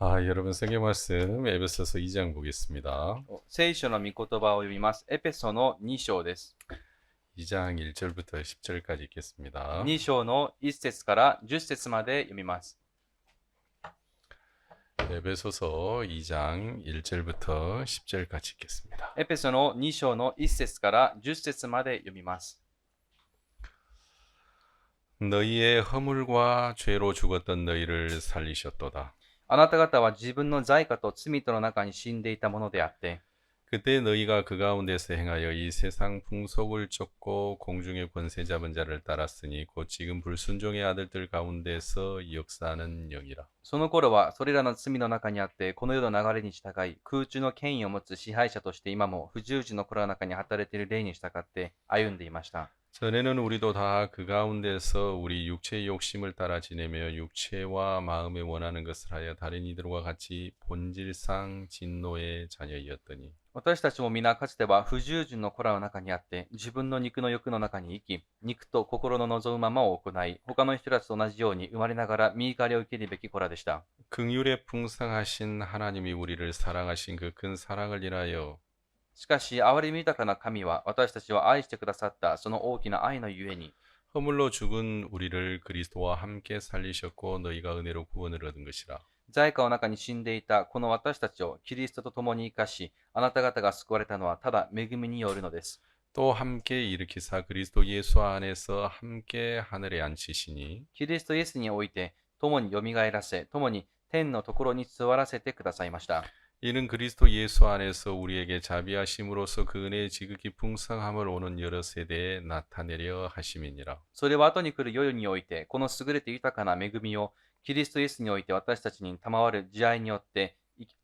여러분 성경 말씀 에베소서 2장 보겠습니다. 聖書の御言葉を読みます。エペソの2章です。 2장 1절부터 10절까지 읽겠습니다. 2章の1節から10節まで読みます。 에베소서 2장 1절부터 10절까지 읽겠습니다. エペソの2章の1節から10節まで読みます。 너희의 허물과 죄로 죽었던 너희를 살리셨도다. あなた方は自分の罪過と罪との中に死んでいたものであって、 그때 너희가 그 가운데서 행하여 이 세상 풍속을 쫓고 공중의 권세 잡은 자를 따랐으니 곧 지금 불순종의 아들들 가운데서 역사하는 영이라. その頃はそれらの罪の中にあって、この世の流れに従い、空中の権威を持つ支配者として今も不十字の子らの中に働いている霊に従って歩んでいました。 전에는 우리도 다 그 가운데서 우리 육체의 욕심을 따라 지내며 육체와 마음에 원하는 것을 하여 다른 이들과 같이 본질상 진노의 자녀이었더니 私たちも皆かつては不従順の子らの中にあって、自分の肉の欲の中に生き、肉と心の望むままを行い、他の人たちと同じように生まれながら身怒りを受けるべき子らでした。 긍휼에 풍성하신 하나님이 우리를 사랑하신 그 큰 사랑을 인하여 しかし、憐れみ豊かな神は私たちを愛してくださったその大きな愛のゆえに、 허물로 죽은 우리를 그리스도와 함께 살리셨고 너희가 은혜로 구원을 얻은 것이라. 罪過の中に死んでいたこの私たちをキリストと共に生かし、あなた方が救われたのはただ恵みによるのです。 또 함께 일으키사 그리스도 예수 안에서 함께 하늘에 앉히시니 キリストイエスにおいて、共によみがえらせ、共に天のところに座らせてくださいました。 이는 그리스도 예수 안에서 우리에게 자비하심으로써 그 은혜의 지극히 풍성함을 오는 여러 세대에 나타내려 하심이니라. それは後に来る世において、この優れて豊かな恵みをキリストイエスにおいて私たちに賜る慈愛によって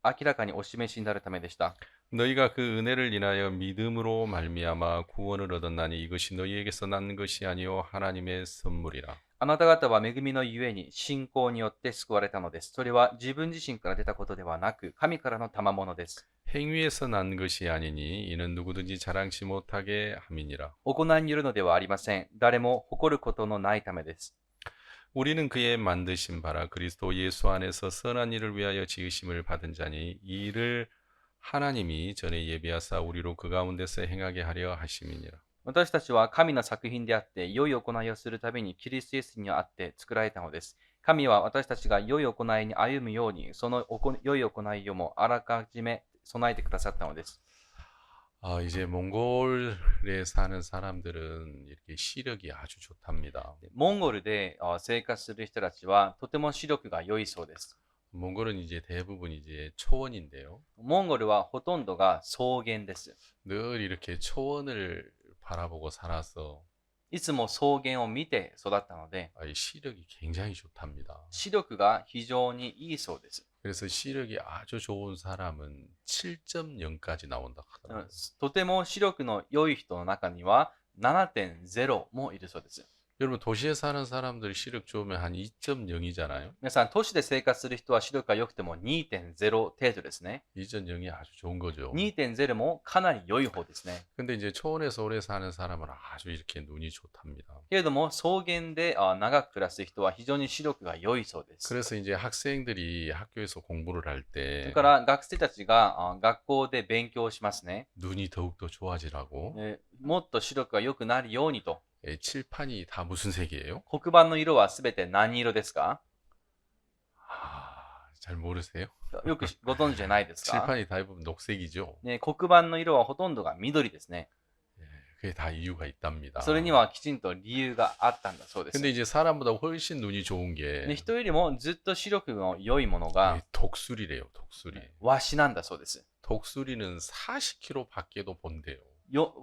明らかにお示しになるためでした。 너희가 그 은혜를 인하여 믿음으로 말미암아 구원을 얻었나니 이것이 너희에게서 난 것이 아니요 하나님의 선물이라. あなた方は恵みのゆえに信仰によって救われたのです。それは自分自身から出たことではなく、神からの賜物です。 행위에서 난 것이 아니니 이는 누구든지 자랑치 못하게 함이니라. 行いによるのではありません。誰も誇ることのないためです。 우리는 그의 만드신 바라 그리스도 예수 안에서 선한 일을 위하여 지으심을 받은 자니 이 일을 하나님이 전에 예비하사 우리로 그 가운데서 행하게 하려 하심이니라. 私たちは神の作品であって、良い行いをするためにキリストイエスにあって作られたのです。神は私たちが良い行いに歩むように、その良い行いをもあらかじめ備えてくださったのです。 이제 몽골에 사는 사람들은 이렇게 시력이 아주 좋답니다. モンゴルで生活する人たちはとても視力が良いそうです。 몽골은 이제 대부분 이제 초원인데요. モンゴルはほとんどが草原です。 늘 이렇게 초원을 바라보고 살아서 いつも草原を見て育ったので、 이 시력이 굉장히 좋답니다. 視力が非常にいいそうです。 그래서 시력이 아주 좋은 사람은 7.0까지 나온다 하더라고요. とても視力の良い人の中には 7.0 もいるそうです。 여러분 도시에 사는 사람들 시력 좋으면 한 2.0이잖아요. 皆さん、都市で生活する人は視力が良くても 2.0 程度ですね。 2.0이 아주 좋은 거죠. 2.0 もかなり良い方ですね。 근데 이제 초원에서 오래 사는 사람은 아주 이렇게 눈이 좋답니다. けれども、草原で長く暮らす人は非常に視力が良いそうです。 그래서 이제 학생들이 학교에서 공부를 할 それ 때 から学生たちが学校で勉強しますね。 눈이 더욱더 좋아지라고 もっと視力が良くなるようにと。 칠판이 다 무슨 색이에요? 黒板の色はすべて何色ですか？ 잘 모르세요? よくご存知じゃないですか？ 칠판이 대부분 녹색이죠. ね、黒板の色はほとんどが緑ですね。 그게 다 이유가 있답니다. それにはきちんと理由があったんだそうです。 근데 이제 사람보다 훨씬 눈이 좋은 게 ね、人よりもずっと視力の良いものが 독수리래요. 독수리. ワシなんだそうです。 독수리는 40km 밖에도 본대요.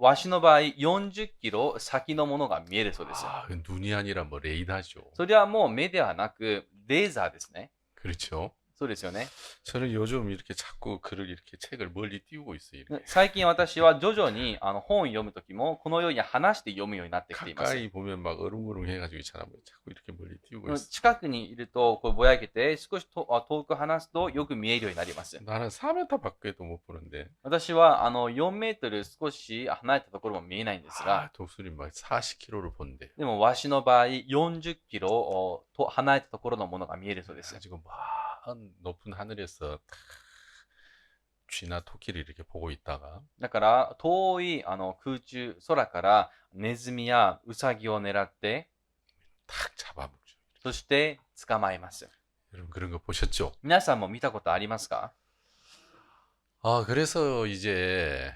ワシの場合、40キロ先のものが見えるそうです。 눈이 아니라 뭐 레이더죠. それはもう目ではなく、レーザーですね。 그렇죠. そうですよね。 저는 요즘 이렇게 자꾸 글을 이렇게 책을 멀리 띄우고 있어요. 이렇게. 最近私は徐々に本を読むときも、このように話して読むようになってきています。 가까이 보면 막 어릉어릉 해가지고 있잖아. 자꾸 이렇게 멀리 띄우고 있어. 近くにいるとこうぼやけて、少し遠く話すとよく見えるようになります。 나는 4m 밖에도 못 보는데. 私は4メートル少し離れたところも見えないんですが、 독수리 막 40km를 본대. でもわしの場合40キロと離れたところのものが見えるそうです。 가지고 막 높은 하늘에서 쥐나 토끼를 이렇게 보고 있다가 だから遠い空中、空からネズミやウサギを狙って、 탁 잡아먹죠. そして捕まえます。 여러분 그런 거 보셨죠? 皆さんも見たことありますか？ 그래서 이제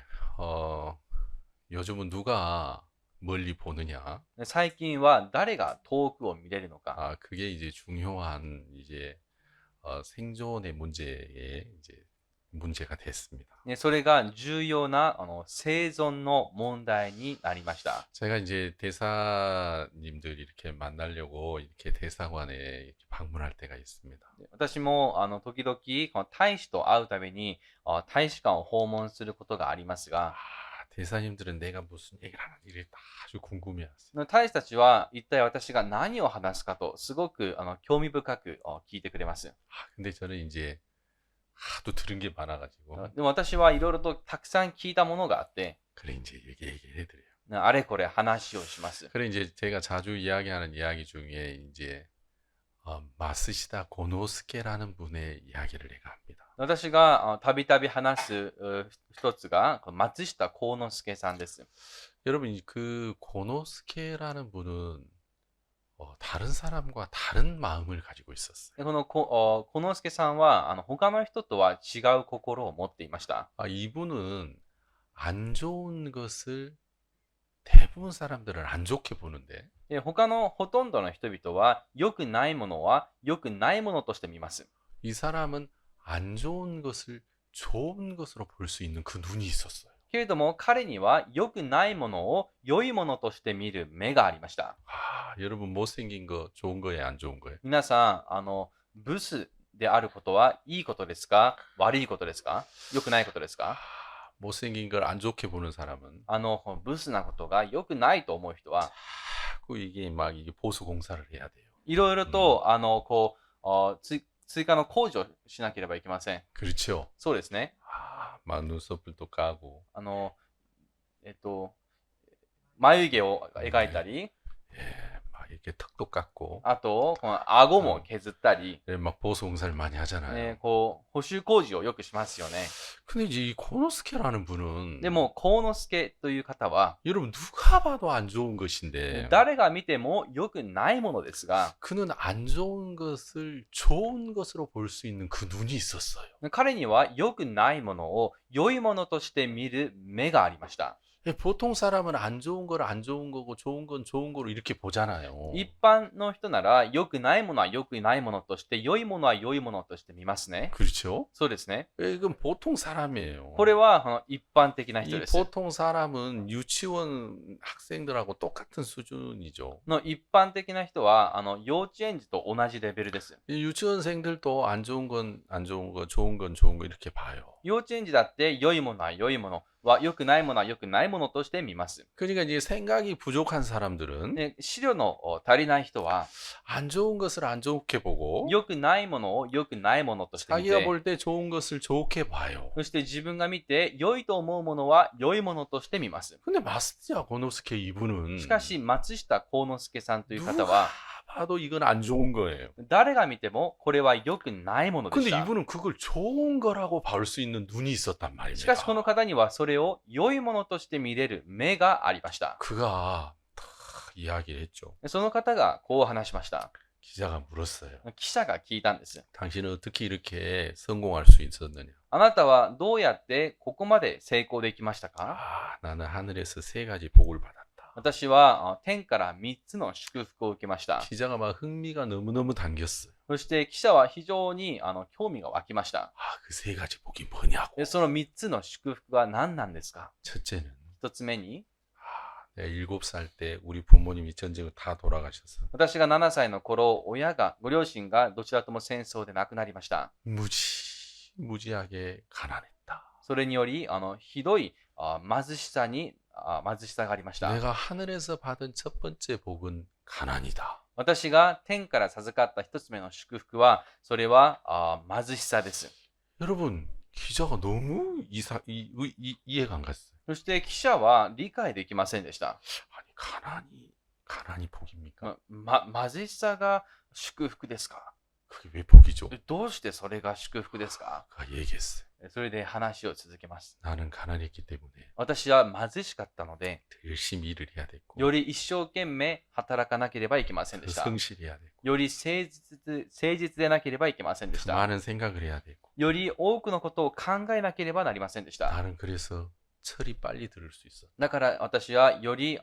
요즘은 누가 멀리 보느냐? 最近は誰が遠くを見れるのか。 그게 이제 중요한 이제 생존의 문제에 이제 문제가 됐습니다. それが重要な生存の問題になりました。 제가 이제 대사님들 이렇게 만나려고 이렇게 대사관에 이렇게 방문할 때가 있습니다. 私も時々この大使と会うために大使館を訪問することがありますが、 대사님들은 내가 무슨 얘기를 하는지 아주 궁금해하세요. 大使たちは一体私が何を話すかとすごく興味深く聞いてくれます。 근데 저는 이제 하도 들은 게 많아가지고 でも私はいろいろとたくさん聞いたものがあって、 그래 이제 얘기해드려요. あれこれ話をします。 그래 이제 제가 자주 이야기하는 이야기 중에 이제 마쓰시다 고노스케라는 분의 이야기를 내가 합니다. 私がたびたび話す一つが松下幸之助さんです。 여러분 그 고노스케라는 분은 다른 사람과 다른 마음을 가지고 있었어요. でこの幸之助さんは他の人とは違う心を持っていました。 이분은 안 좋은 것을 대부분 사람들은 안 좋게 보는데 で他のほとんどの人々は良くないものは良くないものとして見ます。 이 사람은 안 좋은 것을 좋은 것으로 볼 수 있는 그 눈이 있었어요. けれども彼には良くないものを良いものとして見る目がありました。 여러분 못생긴 거 좋은 거예요, 안 좋은 거예요? 皆さん、ブスであることはいいことですか？悪いことですか？良くないことですか？ 못생긴 걸 안 좋게 보는 사람은 ブスなことが良くないと思う人は 자꾸 이게 막 이게 보수 공사를 해야 돼요. いろいろと、追加の工事をしなければいけません。 그렇죠. そうですね。 막 눈썹을도 까고 眉毛を描いたり、 막 이렇게 턱도 깎고 あと、この顎も削ったり、 막 보수 공사를 많이 하잖아요. 補修工事をよくしますよね。 근데 이제 이 코노스케라는 분은 でも、幸之助という方は、 여러분 누가 봐도 안 좋은 것인데 誰が見ても良くないものですが、 그는 안 좋은 것을 좋은 것으로 볼 수 있는 그 눈이 있었어요. 彼には良くないものを良いものとして見る目がありました。 보통 사람은 안 좋은 걸 안 좋은 거고 좋은 건 좋은 거로 이렇게 보잖아요. 一般の人なら良くないものは良くないものとして、良いものは良いものとして見ますね。 그렇죠? そうですね。 이건 보통 사람이에요. これは一般的な人 이 です。 보통 사람은 유치원 학생들하고 똑같은 수준이죠. の一般的な人は幼稚園児と同じレベルです。 이 유치원생들도 안 좋은 건 안 좋은 거, 좋은 건 좋은 거 이렇게 봐요. 幼稚園児だって良いものは良いものは良くないものは良くないものとして見ます。 그러니까 이제 생각이 부족한 사람들은 で資料の足りない人は 안 좋은 것을 안 좋게 보고 良くないものを良くないものとして見 자기가 て、 볼 때 좋은 것을 좋게 봐요. そして自分が見て良いと思うものは良いものとして見ます。 근데 마스티아 고노스케 이분은 しかし松下幸之助さんという方 누가 は 봐도 이건 안 좋은 거예요. 誰が見てもこれは良くないもので 근데 した。 이분은 그걸 좋은 거라고 볼 수 있는 눈이 있었단 し 말입니다. かしこの方にはそれを良いものとして見れる目がありました。 그가 이야기를 했죠. その方がこう話しました。 기자가 물었어요. 記者が聞いたんです。 당신은 어떻게 이렇게 성공할 수 있었느냐? あなたはどうやってここまで成功できましたか？ 나는 하늘에서 3가지 복을 받았다. 私は天から3つの祝福を受けました。 기자가 막 흥미가 너무너무 당겼어요. そして記者は非常に興味が湧きました。 그 3가지 복이 뭐냐고. でその3つの祝福は何なんですか？ 첫째는 1つ目に、 내가 7살 때 우리 부모님이 전쟁을 다 돌아가셨어. 私が7歳の頃、ご両親がどちらとも戦争で亡くなりました。 무지하게 가난했다. それによりひどい貧しさがありました。 내가 하늘에서 받은 첫 번째 복은 가난이다. 私が天から授かった1つ目の祝福は、それは貧しさです。 여러분, 기자가 너무 이해가 안 갔어요. そして記者は理解できませんでした。 아니 가난이 복입니까? 貧しさが祝福ですか？ 그게 왜 복이죠? どうしてそれが祝福ですか？ 그가 얘기했어요. それで話を続けます。 나는 가난했기 때문에 私は貧しかったので、 더 열심히 일을 해야 됐고 より一生懸命働かなければいけませんで 더 した。 성실해야 됐고 より誠実でなければいけませんでし 더 た。 많은 생각을 해야 됐고 より多くのことを考えなければなりませんでした。 나는 그래서 철이 빨리 들을 수 있어. だから私はより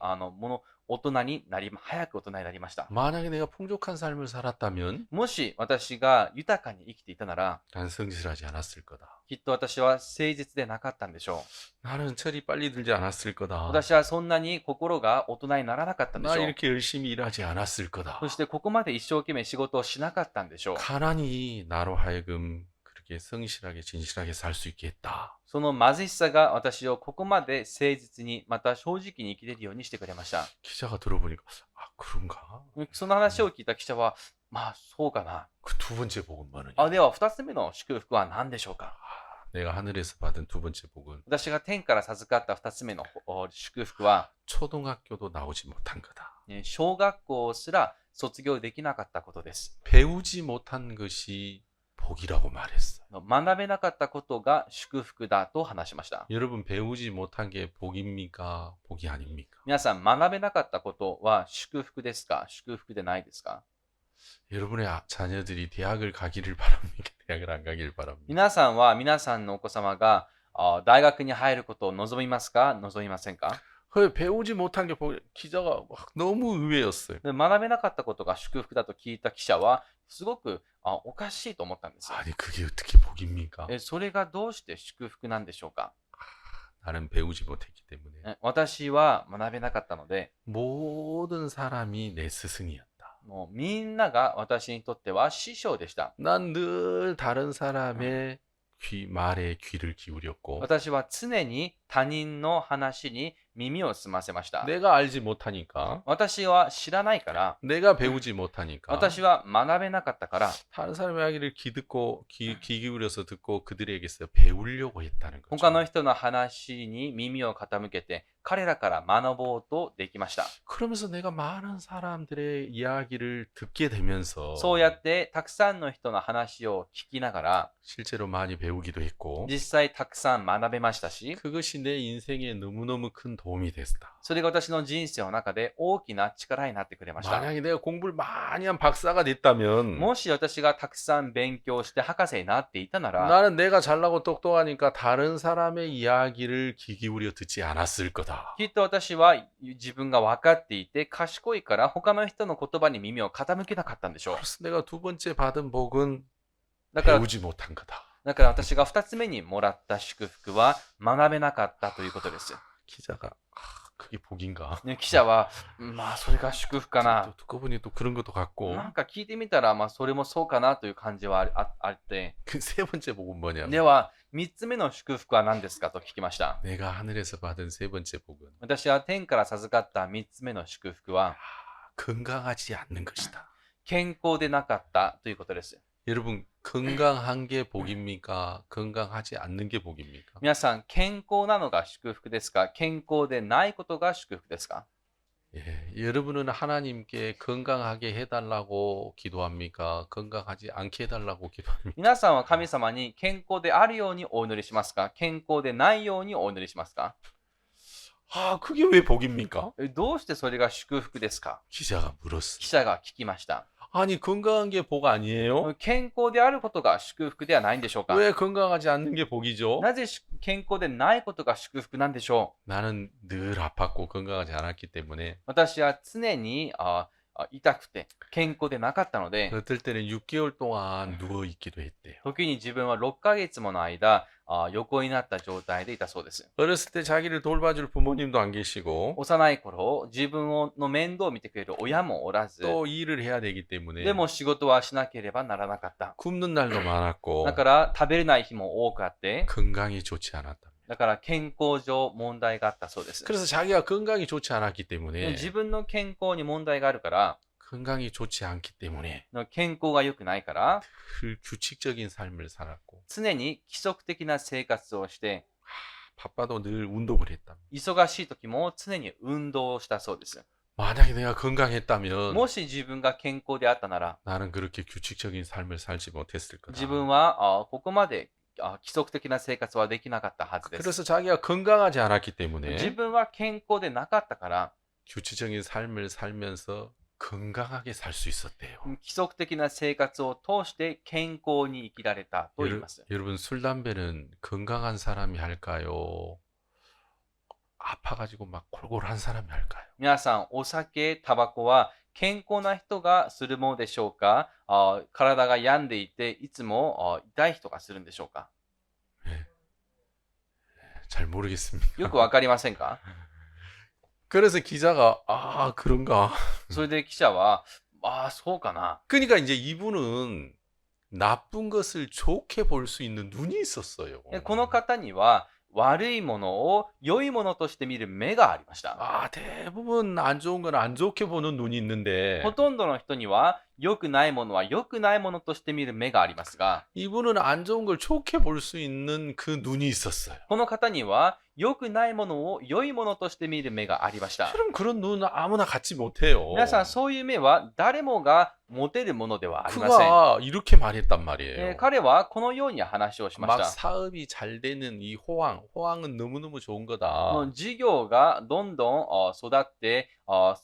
大人になり、早く大人になりました。 만약에 내가 풍족한 삶을 살았다면 もし私が豊かに生きていたなら、 난 성실하지 않았을 거다. きっと私は誠実でなかったんでしょ 나는 철이 빨리 들지 않았을 う。 거다. 私はそんなに心が大人にならなかったんで 나 しょう。 이렇게 열심히 일하지 않았을 거다. そしてここまで一生懸命仕事をしなかったんでしょう。 가난이 나로 하여금 그렇게 성실하게 진실하게 살 수 있게 했다. その貧しさが私をここまで誠実に、また正直に生きれるようにしてくれました。 기자가 들어보니까 아 그런가? その話を聞いた記者は、まあそうかな。 그 두 번째 복은 뭐느냐? あ、では二つ目の祝福は何でしょうか？ 내가 하늘에서 받은 두 번째 복은 私が天から授かった二つ目の祝福は、 초등학교도 나오지 못한 거다. 小学校すら卒業できなかったことです。 배우지 못한 것이 복이라고 말했어요. 学べなかったことが祝福だと話しました。 여러분 배우지 못한 게 복입니까? 복이 아닙니까? 皆さん、学べなかったことは祝福ですか？祝福でないですか？ 여러분의 자녀들이 대학을 가기를 바랍니까? 대학을 안 가기를 바랍니까? 皆さんは皆さんのお子様が大学に入ることを望みますか？望みませんか？ 배우지 못한 게 기자가 너무 의외였어요. で学べなかったことが祝福だと聞いた記者はすごくおかしいと思ったんですよ。 아니 그게 어떻게 복입니까? それがどうして祝福なんでしょうか？ 나는 배우지 못했기 때문에 私は学べなかったので、 모든 사람이 내 스승이었다. もうみんなが私にとっては師匠でした。 난 늘 다른 사람의 말에 귀를 기울였고 私は常に他人の話に耳を澄ませました。 내가 알지 못하니까 私は知らないから、 내가 배우지 못하니까 私は学べなかったから、 다른 사람의 이야기를 귀 기울여서 듣고 그들에게서 배우려고 했다는 他の 거죠. 人の話に耳を傾けて、彼らから学ぼうとできました。 그러면서 내가 많은 사람들의 이야기를 듣게 되면서 そうやってたくさんの人の話を聞きながら、 실제로 많이 배우기도 했고 実際たくさん学べましたし、 그것이 내 인생에 너무너무 큰 도움이 됐다. それが私の人生の中で大きな力になってくれました。 만약에 내가 공부를 많이 한 박사가 됐다면 もし私がたくさん勉強して博士になっていたなら、 나는 내가 잘나고 똑똑하니까 다른 사람의 이야기를 귀 기울여 듣지 않았을 거다. きっと私は自分が分かっていて賢いから他の人の言葉に耳を傾けなかったんでしょう。 그래서 내가 두 번째 받은 복은 だから 배우지 못한 거다. 私が2つ目にもらった祝福は学べなかったということです。 기자가 그게 복인가? ね、記者は、まあそれが祝福かな。 듣고 보니 또 그런 것도 같고 なんか聞いてみたら、まあそれもそうかなという感じはあって、 그 세 번째 복은 뭐냐면 では3つ目の祝福は何ですかと聞きました。 내가 하늘에서 받은 세 번째 복은 私は天から授かった3つ目の祝福は 건강하지 않는 것이다. 健康でなかったということです。 여러분 건강한 게 복입니까? 건강하지 않는 게 복입니까? 皆さん、健康なのが祝福ですか？健康でないことが祝福ですか？ 예, 여러분은 하나님께 건강하게 해달라고 기도합니까? 건강하지 않게 해달라고 기도합니까? 皆さんは神様に健康であるようにお祈りしますか？健康でないようにお祈りしますか？ 아, 그게 왜 복입니까? どうしてそれが祝福ですか？ 기자가 물었어. 記者が聞きました。 아니 건강한 게 복 아니에요? 健康であることが祝福ではないんでしょうか？ 왜 건강하지 않는 게 복이죠? なぜ健康でないことが祝福なんでしょう？ 나는 늘 아팠고 건강하지 않았기 때문에 私は常に痛くて健康でなかったので、 어떨 때는 6개월 동안 누워 있기도 했대요. 時に自分は6ヶ月もの間横になった状態でいたそうです。 어렸을 때 자기를 돌봐줄 부모님도 안 계시고 幼い頃、自分の面倒を見てくれる親もおらず、 또 일을 해야 되기 때문에 でも仕事はしなければならなかった。 굶는 날도 많았고 だから食べれない日も多くあって、 건강이 좋지 않았다. だから健康上問題があったそうです。 그래서 자기가 건강이 좋지 않았기 때문에 自分の健康に問題があるから、 건강이 좋지 않기 때문에 健康が良くないから、 그 규칙적인 삶을 살았고 常に規則的な生活をして、 바빠도 늘 운동을 했다. 忙しい時も常に運動をしたそうです。 만약에 내가 건강했다면 もし自分が健康であったなら、 나는 그렇게 규칙적인 삶을 살지 못했을 自 거다. 分はここまで規則的な生活はできなかったはずです。 그래서 자기가 건강하지 않았기 自 때문에 分は健康でなかったから、 규칙적인 삶을 살면서 건강하게 살 수 있었대요. 規則的な生活を通して健康に生きられたと言います。 여러분 술 담배는 건강한 사람이 할까요? 아파가지고 막 골골한 사람이 할까요? 皆さん、お酒、タバコは健康な人がするものでしょうか？体が病んでいて、いつも痛い人がするんでしょうか？ 잘 모르겠습니다. よくわかりませんか？ 그래서 기자가 그런가? それで記者は、そうかな。 그러니까 이제 이분은 나쁜 것을 좋게 볼 수 있는 눈이 있었어요. この方には悪いものを良いものとして見る目がありました。 대부분 안 좋은 건 안 좋게 보는 눈이 있는데 ほとんどの人には良くないものは良くないものとして見る目がありますが、 이분은 안 좋은 걸 좋게 볼 수 있는 그 눈이 있었어요. この方には良くないものを良いものとして見る目がありました。 그럼 그런 눈은 아무나 갖지 못해요. 皆さん、そういう目は誰もが持てるものではありません。 그가 이렇게 말했단 말이에요. 彼はこのように話をしまし 막 た。 사업이 잘 되는 이 호황은 너무너무 좋은 거다. 事業がどんどん育って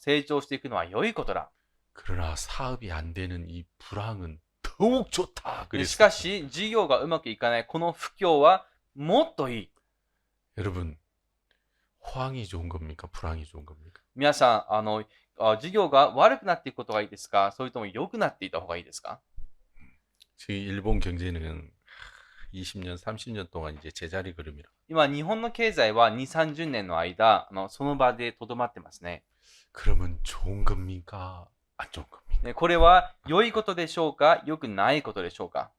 成長していくのは良いことだ。 그러나 사업이 안 되는 이 불황은 더욱 좋다. しかし、事業がうまくいかないこの不況はもっといい。 여러분, 호황이 좋은 겁니까? 불황이 좋은 겁니까? 皆さん、事業が悪くなっていくことがいいですか？それとも良くなっていた方がいいですか？ 지금 일본 경제는 20년, 30년 동안 이제 제자리 걸음이라. 今、日本の経済は2、30年の間、その場でとどまってますね。 그러면 좋은 겁니까? 안 좋은 겁니까? これは良いことでしょうか？良くないことでしょうか？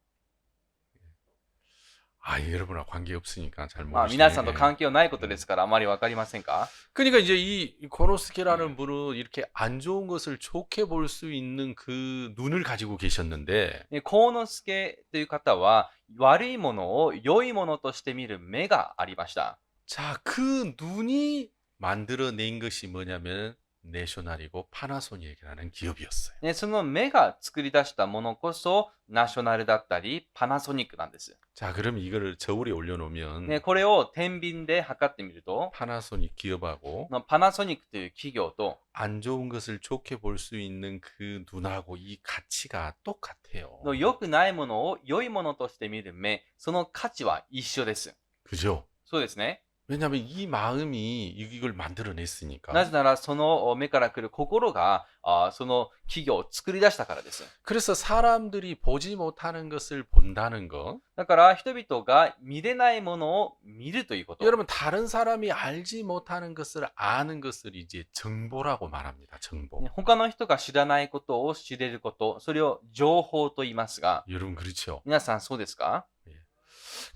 여러분하고 관계 없으니까 잘 皆さんと 모르시네. 関係はないことですからあまりわかりませんか？ 그러니까 이제 이 고노스케라는 분은 이렇게 안 좋은 것을 좋게 볼 수 있는 그 눈을 가지고 계셨는데 幸之助という方は悪いものを良いものとして見る目がありました。 자, 그 눈이 만들어낸 것이 뭐냐면 내셔널이고 파나소닉이라는 기업이었어요. その目が作り出したものこそナショナルだったりパナソニックなんです。 자, 그럼 이거를 저울에 올려놓으면 これを天秤で測ってみると 파나소닉 기업하고 パナソニックという企業と 안 좋은 것을 좋게 볼 수 있는 그 눈하고 이 가치가 똑같아요. 良くないものを良いものとして見る目、その価値は一緒です。 그죠? そうですね。 왜냐하면 이 마음이 이걸 만들어냈으니까. なぜならその目から来る心がその企業を作り出したからです。 그래서 사람들이 보지 못하는 것을 본다는 것. だから人々が見れないものを見るということ。 여러분 다른 사람이 알지 못하는 것을 아는 것을 이제 정보라고 말합니다. 정보. 他の人が知らないことを知れること、それを情報と言いますが、 여러분 그렇죠? 皆さんそうですか？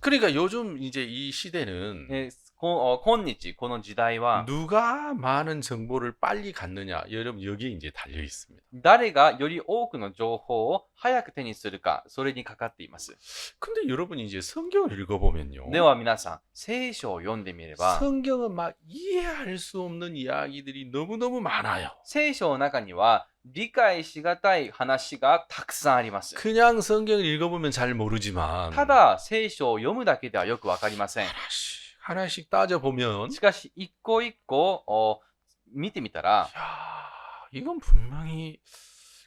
그러니까 요즘 이제 이 시대는 今日この時代は 누가 많은 정보를 빨리 갖느냐. 여러분 여기에 이제 달려 있습니다. 誰がより多くの情報を早く手にするか、それにかかっています。 근데 여러분이 이제 성경을 읽어보면요. では皆さん、聖書を読んでみれば、 성경은 막 이해할 수 없는 이야기들이 너무너무 많아요. 聖書の中には理解しがたい話がたくさんあります。 그냥 성경을 읽어보면 잘 모르지만 ただ聖書を読むだけではよくわかりません。 하나씩 따져보면 しかし一個一個見てみたら、 이건 분명히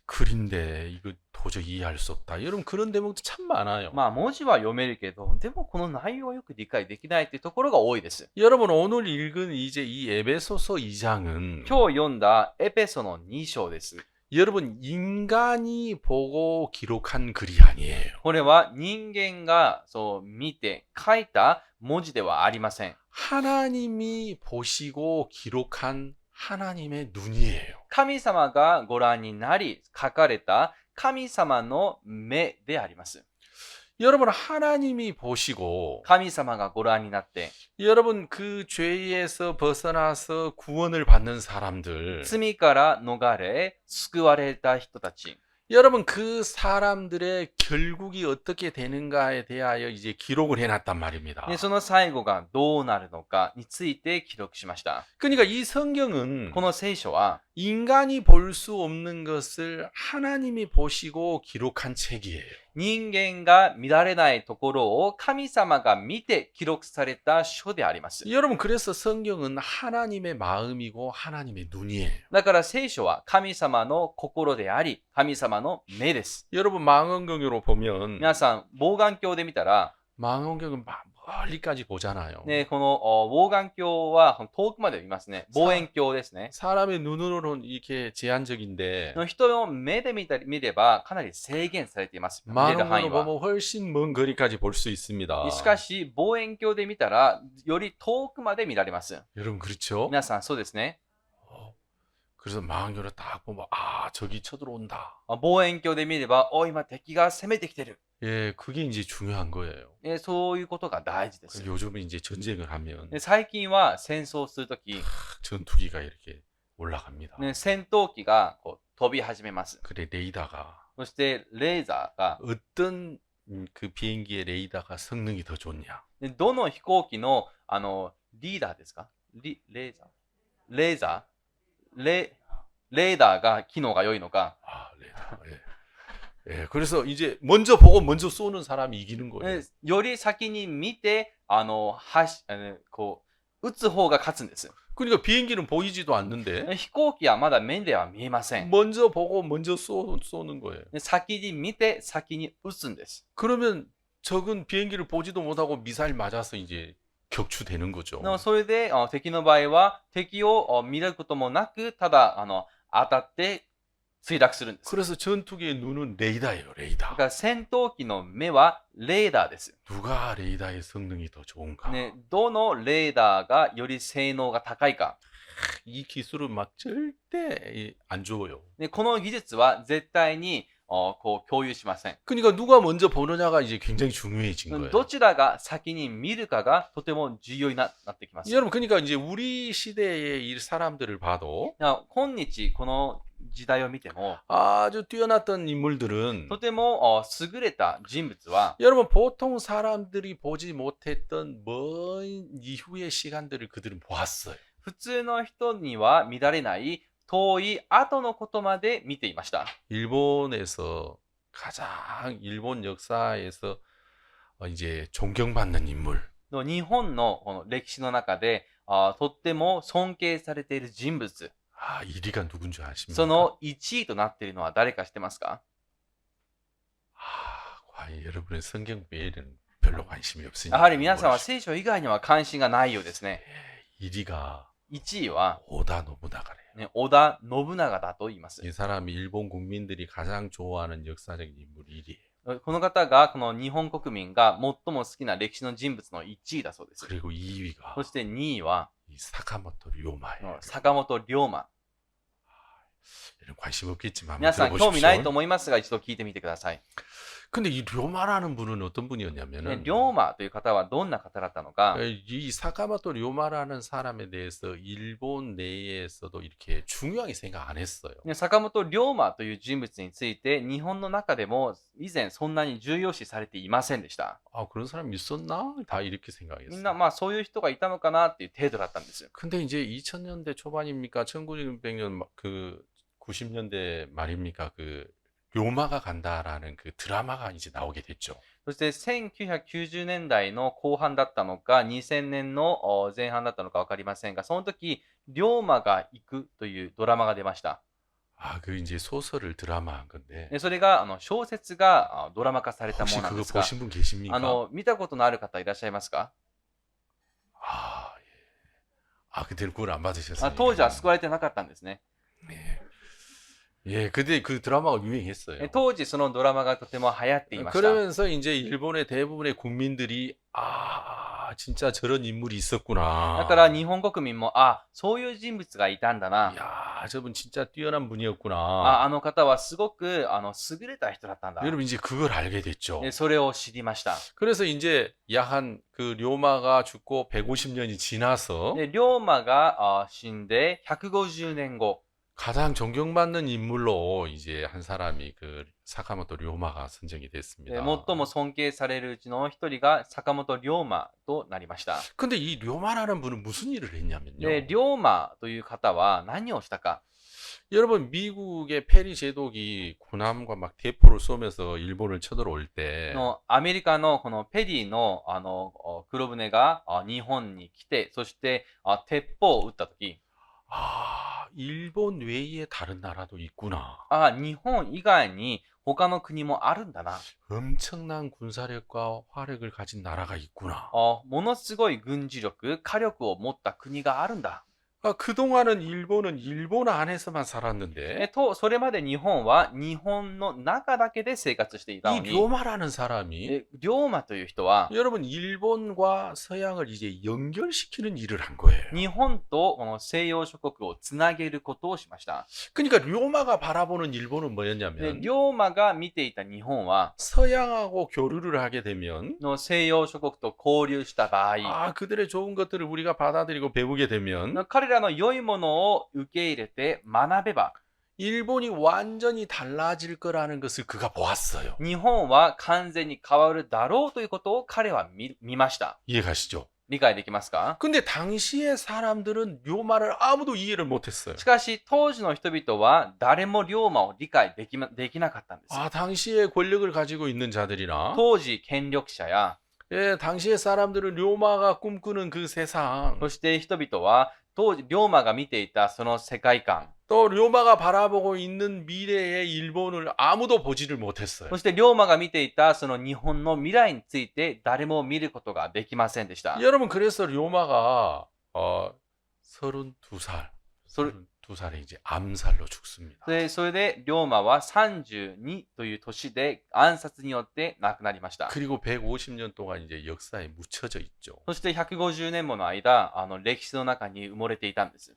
글인데 이거 도저히 이해할 수 없다. 여러분 그런 대목도 참 많아요. 文字は読めるけど、でもこの内容はよく理解できないっていうところが多いです。 여러분 오늘 읽은 이제 이 에베소서 2장은 今日読んだエペソの2章です。 여러분 인간이 보고 기록한 글이 아니에요. これは人間がそう見て書いた文字ではありません。 하나님이 보시고 기록한 하나님의 눈이에요. 神様がご覧になり書かれた神様の目であります。 여러분 하나님이 보시고 神様がご覧になって 여러분 그 죄에서 벗어나서 구원을 받는 사람들 罪から逃れ救われた人たち 여러분 그 사람들의 결국이 어떻게 되는가에 대하여 이제 기록을 해놨단 말입니다. でその最後がどうなるのかについて記録しました。 그러니까 이 성경은 この聖書は 인간이 볼 수 없는 것을 하나님이 보시고 기록한 책이에요. 人間が見られないところを神様が見て記録された書であります。 여러분, 그래서 성경은 하나님의 마음이고 하나님의 눈이에요. だから聖書は神様の心であり、神様の目です。 여러분, 망원경으로 보면 皆さん、望遠鏡で見たら、 망원경은 멀리까지 보잖아요. ね、この望遠鏡は遠くまで見ますね。望遠鏡ですね。 사람의 눈으로는 이렇게 제한적인데 人の目で見ればかなり制限されています。見れる範囲 망원경으로 は。 보면 훨씬 먼 거리까지 볼 수 있습니다. しかし、望遠鏡で見たら、より遠くまで見られます。 여러분, 그렇죠? 皆さん、そうですね。 그래서 망원경으로 딱 보면 저기 쳐들어온다. 望遠鏡で見れば、今敵が攻めてきてる。 예, 그게 이제 중요한 거예요. そういうことが大事です。 그래서 요즘은 이제 전쟁을 하면 最近は戦争するとき、 전투기가 이렇게 올라갑니다. 戦闘機が飛び始めます。 그래, 레이더가 そして、レーザーが、 어떤 그 비행기의 레이더가 성능이 더 좋냐? どの飛行機の、リーダーですかレーザーレーザーレーダーが機能が良いのか、 레이더. 예. 예, 그래서 이제 먼저 보고 먼저 쏘는 사람이 이기는 거예요. より先に見て、撃つ方が勝つんです。 그러니까 비행기는 보이지도 않는데 飛行機はまだ目では見えません。 먼저 보고 먼저 쏘는 거예요. 先に見て、先に撃つんです。 그러면 적은 비행기를 보지도 못하고 미사일 맞아서 이제 격추되는 거죠. それで、敵の場合は、敵を見ることもなく、ただ、当たって墜落するんです。 그래서 전투기의 눈은 레이더예요, 레이더. だから戦闘機の目はレーダーです。 누가 레이더의 성능이 더 좋은가? ね、どのレーダーがより性能が高いか。 이 기술은 막 절대 안 좋아요. ね、この技術は絶対に共有しません。 그러니까 누가 먼저 보느냐가 이제 굉장히 중요해진 거예요. どちらが先に見るかがとても重要になってきます。 여러분, 그러니까 이제 우리 시대의 이 사람들을 봐도 今日この時代を見ても 아주 뛰어났던 인물들은 とても優れた人物は 여러분, 보통 사람들이 보지 못했던 먼 이후의 시간들을 그들은 보았어요. 普通の人には見られない遠い後のことまで見ていました。 일본에서 가장 일본 역사에서 이제 존경받는 인물. 日本のこの歴史の中でとっても尊敬されている人物、 1위가 누군 줄 아십니까? その1位となっているのは誰か知ってますか？ 과연 여러분의 성경 외에는 별로 관심이 や 없으니까. はり皆さんは聖書以外には関心がないようですね。 1위가 1位は、 오다 노부나가래요. ね、織田信長だと言います。 이 사람이 일본 국민들이 가장 좋아하는 역사적인 인물 1위예요. この方がこの日本国民が最も好きな歴史の人物の1位だそうです。 그리고 2위가 そして2位は 이 사카모토 료마예요. 坂本龍馬。 이런 관심 없겠지만 皆 한번 さん興味ないと 들어보십시오. 思いますが一度聞いてみてください。 근데 이 료마라는 분은 어떤 ね 분이었냐면은 龍馬という方はどんな方だったのか、 이 사카모토 료마라는 사람에 대해서 일본 내에서도 이렇게 중요하게 생각 안 했어요. ね坂本龍馬という人物について日本の中でも以前そんなに重要視されていませんでした。 그런 사람이 있었나? 다 이렇게 みんな 생각했어요. まあそういう人がいたのかなっていう程度だったんですよ。 근데 이제 2000년대 초반입니까? 1900년 그 90년대 말입니까? 그 료마가 간다라는 그 드라마가 이제 나오게 됐죠. そして1990年代の後半だったのか2000年の前半だったのか分かりませんが、その時龍馬が行くというドラマが出ました。 그 이제 소설을 드라마한 건데 でそれが小説がドラマ化されたも 혹시 のなんで 그거 すが、 보신 분 계십니까? 見たことのある方いらっしゃいますか？ 예. 그때는 구원 안 받으셨어요. 当時は救われてなかったんですね。 네. 예, 근데 그 드라마가 유행했어요. 当時そのドラマがとても流行っていました。 그러면서 이제 일본의 대부분의 국민들이 진짜 저런 인물이 だ 있었구나. から日本国民もそういう人物がいたんだな。 야, 저분 진짜 뛰어난 분이었구나. あの方はすごく優れた人だったんだ。 여러분 이제 그걸 알게 됐죠. でそれを知りました。 그래서 이제 야한 그 료마가 죽고 150년이 지나서 で龍馬が死んで150年後、 가장 존경받는 인물로 이제 한 사람이 그 사카모토 료마가 선정이 で 됐습니다. 最も尊敬されるうちの一人が坂本龍馬となりました。 근데 이 료마라는 분은 무슨 일을 했냐면요. で龍馬という方は何をしたか。 여러분 미국의 페리 제독이 군함과 막 대포를 쏘면서 일본을 쳐들어올 때 アメリカのこのペリーの黒船が日本に来て、そして鉄砲を撃ったとき、 아, 일본 외에 다른 나라도 있구나. 日本以外に他の国もあるんだな。 엄청난 군사력과 화력을 가진 나라가 있구나. ものすごい軍事力、火力を持った国があるんだ。 그동안은 일본은 일본 안에서만 살았는데 それまで日本は日本の中だけで生活していたの 이 に、 료마라는 사람이 龍馬という人は 여러분 일본과 서양을 이제 연결시키는 일을 한 거예요. 日本とこの西洋諸国をつなげることをしました。 그러니까 료마가 바라보는 일본은 で、 뭐였냐면 龍馬が見ていた日本は 서양하고 교류를 하게 되면 の西洋諸国と交流した場合、 아, 그들의 좋은 것들을 우리가 받아들이고 배우게 되면 彼らの良いものを受け入れて学べば、 일본이 완전히 달라질 거라는 것을 그가 보았어요. 日本は完全に変わるだろうということを彼は見ました。 이해가시죠? 理解できますか？ 근데 당시의 사람들은 료마를 아무도 이해를 못했어요. しかし当時の人々は誰も龍馬を理解できなかったんです。 아, 당시에 권력을 가지고 있는 자들이나 当時権力者や、 예, 당시의 사람들은 료마가 꿈꾸는 그 세상 そして人々は当時龍馬が見ていたその世界観、 또 료마가 바라보고 있는 미래의 일본을 아무도 보지를 못했어요. そして龍馬が見ていたその日本の未来について誰も見ることができませんでした。 여러분 그래서 료마가 32살, 소- 32살에 이제 암살로 죽습니다. それで龍馬は32という年で暗殺によって亡くなりました。 그리고 150년 동안 이제 역사에 묻혀져 있죠. そして150年もの間、歴史の中に埋もれていたんです。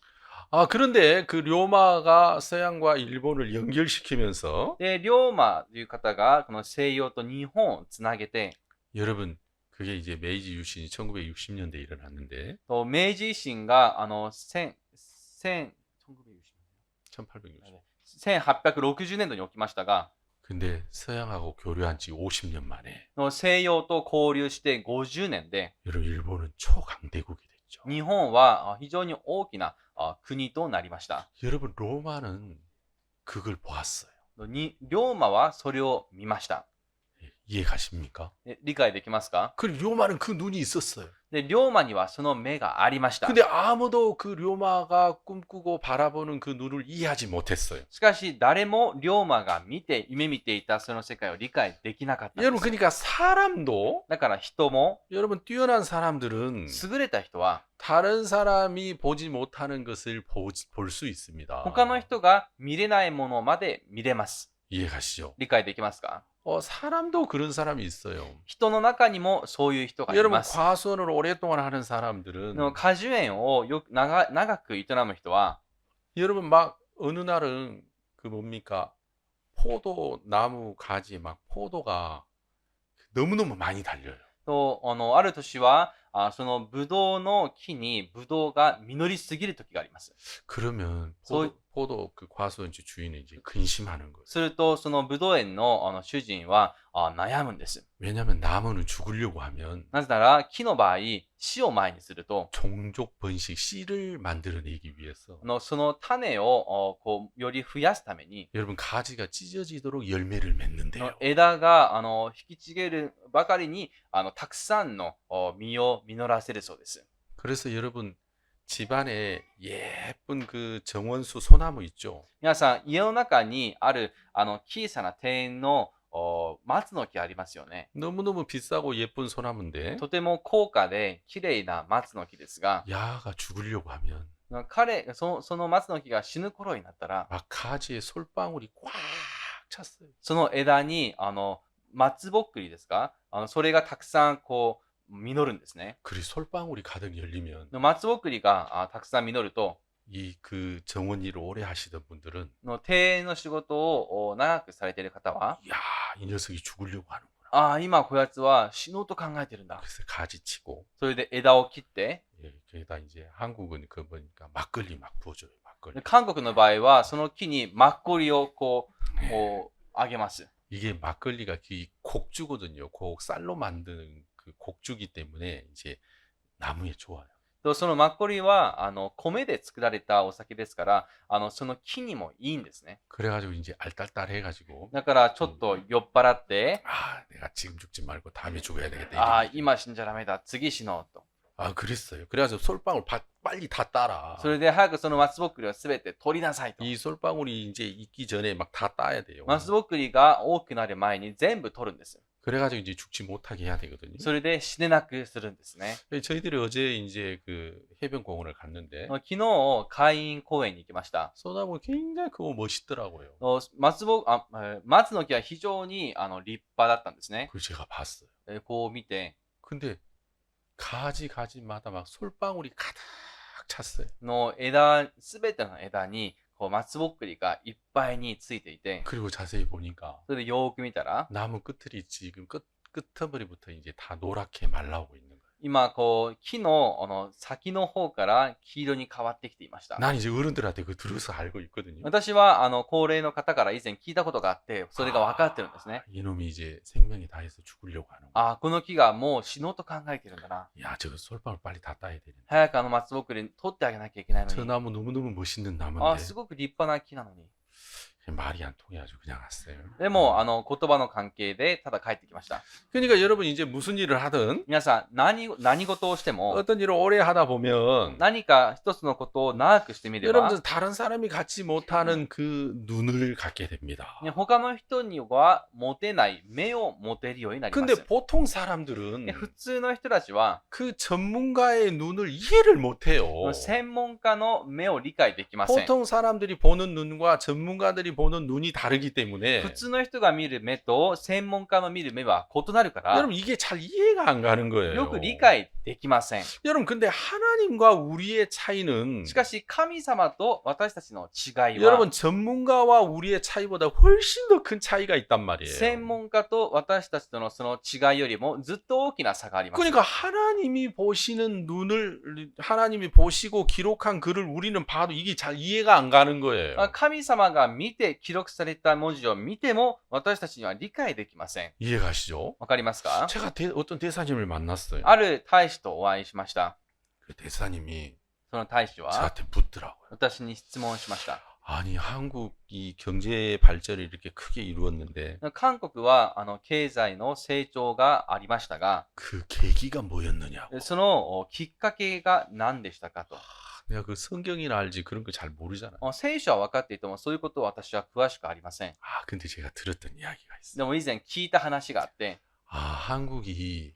아, 그런데 그 료마가 서양과 일본을 연결시키면서 で、龍馬という方がこの西洋と日本をつなげて、 여러분 그게 이제 메이지 유신이 1960년대에 일어났는데 と明治維新が1860年度に起きましたが、 근데 서양하고 교류한 지 50년 만에 西洋と交流して50年で、 여러분 일본은 초강대국이 됐죠. 日本は非常に大きな国となりました。 여러분 로마는 그걸 보았어요. 龍馬はそれを見ました。 이해 가십니까? 理解できますか？ 그 료마는 그 눈이 있었어요. で、龍馬にはその目がありました。 근데 아무도 그 료마가 꿈꾸고 바라보는 그 눈을 이해하지 못했어요. しかし、誰も龍馬が夢見ていたその世界を理解できなかったんで 여러분 す。 그러니까 사람도 だから人も、 여러분 뛰어난 사람들은 優れた人は、 다른 사람이 보지 못하는 것을 볼 수 있습니다. 他の人が見れないものまで見れます。 이해 가시죠? 理解できますか？ 사람도 그런 사람이 있어요. 人の中にもそういう人がい 여러분 ます。 과수원을 오랫동안 하는 사람들은 果樹園を長く営む人は、 여러분 막 어느 날은 그 뭡니까? 포도나무 가지 막 포도가 너무너무 많이 달려요. ある年は、そのブドウの木にブドウが実りすぎる時があります。 그러면 소위- 포도 그 과수원주 주인은 이제 근심하는 거예요. すると、そのブドウ園の主人は悩むんです。 왜냐하면 나무는 죽으려고 하면 なぜなら、木の場合、死を前にすると、 종족 번식 씨를 만들어내기 위해서 その種をより増やすために、 여러분 가지가 찢어지도록 열매를 맺는데요. 枝が引きちげるばかりにたくさんの実を実らせるそうです。 그래서 여러분 집안에 예쁜 그 정원수 소나무 있죠. 皆さん、家の中にある小さな庭園の松の木ありますよね。 너무너무 비싸고 예쁜 소나무인데 とても高価で綺麗な松の木ですが、 야가 죽으려고 하면 その松の木が死ぬ頃になったら、 막 가지에 솔방울이 꽉 찼어요. その枝に松ぼっくりですか、それがたくさん実るんですね。 그리 솔방울이 가득 열리면 松ぼっくりがたくさん実ると、 이 그 정원 일을 오래 하시던 분들은 庭園の仕事を長くされている方は、 야, 이 녀석이 죽으려고 하는구나. 今こやつは死のうと考えてるんだ。 그래서 가지치고 それで枝を切って、 예, 거기다 이제 한국은 그 보니까 막걸리 막 부어줘요. 막걸리. 韓国の場合はその木にマッコリをあげます。 이게 막걸리가 이 곡주거든요. 곡 쌀로 만드는 그 곡주기 때문에 이제 나무에 좋아요. とそのマッコリは米で作られたお酒ですから、その木にもいいんですね。 그래가지고 이제 알딸딸해가지고 だからちょっと酔っ払って、 아 내가 지금 죽지 말고 다음에 죽어야 되겠다. ああ、 이런 얘기. 今死んじゃダメだ、次死のうと。 아 그랬어요. 그래가지고 솔방울 빨리 다 따라. それで早くその松ぼっくりをすべて取りなさいと。 이 솔방울이 이제 익기 전에 막 다 따야 돼요. 松ぼっくりが多くなる前に全部取るんです。 그래가지고 이제 죽지 못하게 해야 되거든요. それで死ねなくするんですね。 저희들이 어제 이제 그 해변공원을 갔는데 昨日、海浜公園に行きました。 쏟아보고 굉장히 그거 멋있더라고요. 松の木は非常に立派だったんですね。 그걸 제가 봤어요. こう見て、 근데 가지마다 막 솔방울이 가득 찼어요. すべての枝にこう松ぼっくりがいっぱいについていて、 그리고 자세히 보니까 それでよーく見たら、 나무 끝들이 지금 끝머리부터 이제 다 노랗게 말라오고 있는 거예요. 今こう木の先の方から黄色に変わってきていました。 난 이제 어른들한테 그 들어서 알고 있거든요. 私は高齢の方から以前聞いたことがあって、それが分かってるんですね。 이놈이 이제 생명이 다해서 죽으려고 하는 거야. あ、この木がもう死のうと考えてるんだな。 야, 저거 솔방울 빨리 다 따야 되는데. 早く松ぼっくり取ってあげなきゃいけないの 저 に。 나무 너무너무 멋있는 あ、 나무인데 すごく立派な木なのに。 말이 안 통해가지고 그냥 왔어요. でも言葉の関係でただ帰ってきました。 그러니까 여러분 이제 무슨 일을 하든 皆さん何事をしても 어떤 일을 오래 하다 보면 何か一つのことを長くしてみれば、 여러분들 다른 사람이 갖지 못하는 그 눈을 갖게 됩니다. ね、他の人には持てない目を持てるようになりま 근데 す。 보통 사람들은 ね、普通の人たちは 그 전문가의 눈을 이해를 못해요. 専門家の目を理解できません。 보통 사람들이 보는 눈과 전문가들이 보는 눈이 다르기 때문에 普通の人が見る目と専門家の見る目は異なるから、 여러분 이게 잘 이해가 안 가는 거예요. よく理解できません。 여러분 근데 하나님과 우리의 차이는 しかし神様と私たちの違いは、 여러분 전문가와 우리의 차이보다 훨씬 더 큰 차이가 있단 말이에요. 専門家と私たちとのその違いよりもずっと大きな差があります。 그러니까 하나님이 보시는 눈을 하나님이 보시고 기록한 글을 우리는 봐도 이게 잘 이해가 안 가는 거예요. 神様が見て記録された文字を見ても私たちには理解できません。 이해가시죠? わかりますか？ 제가 어떤 대사님을 만났어요. ある大使とお会いしました。 그 대사님이 その大使は 저한테 묻더라고요. 私に質問しました。 아니 한국이 경제 발전을 이렇게 크게 이루었는데 韓国は経済の成長がありましたが、 그 계기가 뭐였느냐고. そのきっかけが何でしたかと。 내가 그 성경이나 알지 그런 거 잘 모르잖아. 聖書は分かっていてもそういうことを私は詳しくありません。 아 근데 제가 들었던 이야기가 있어. でも以前聞いた話があって、 아 한국이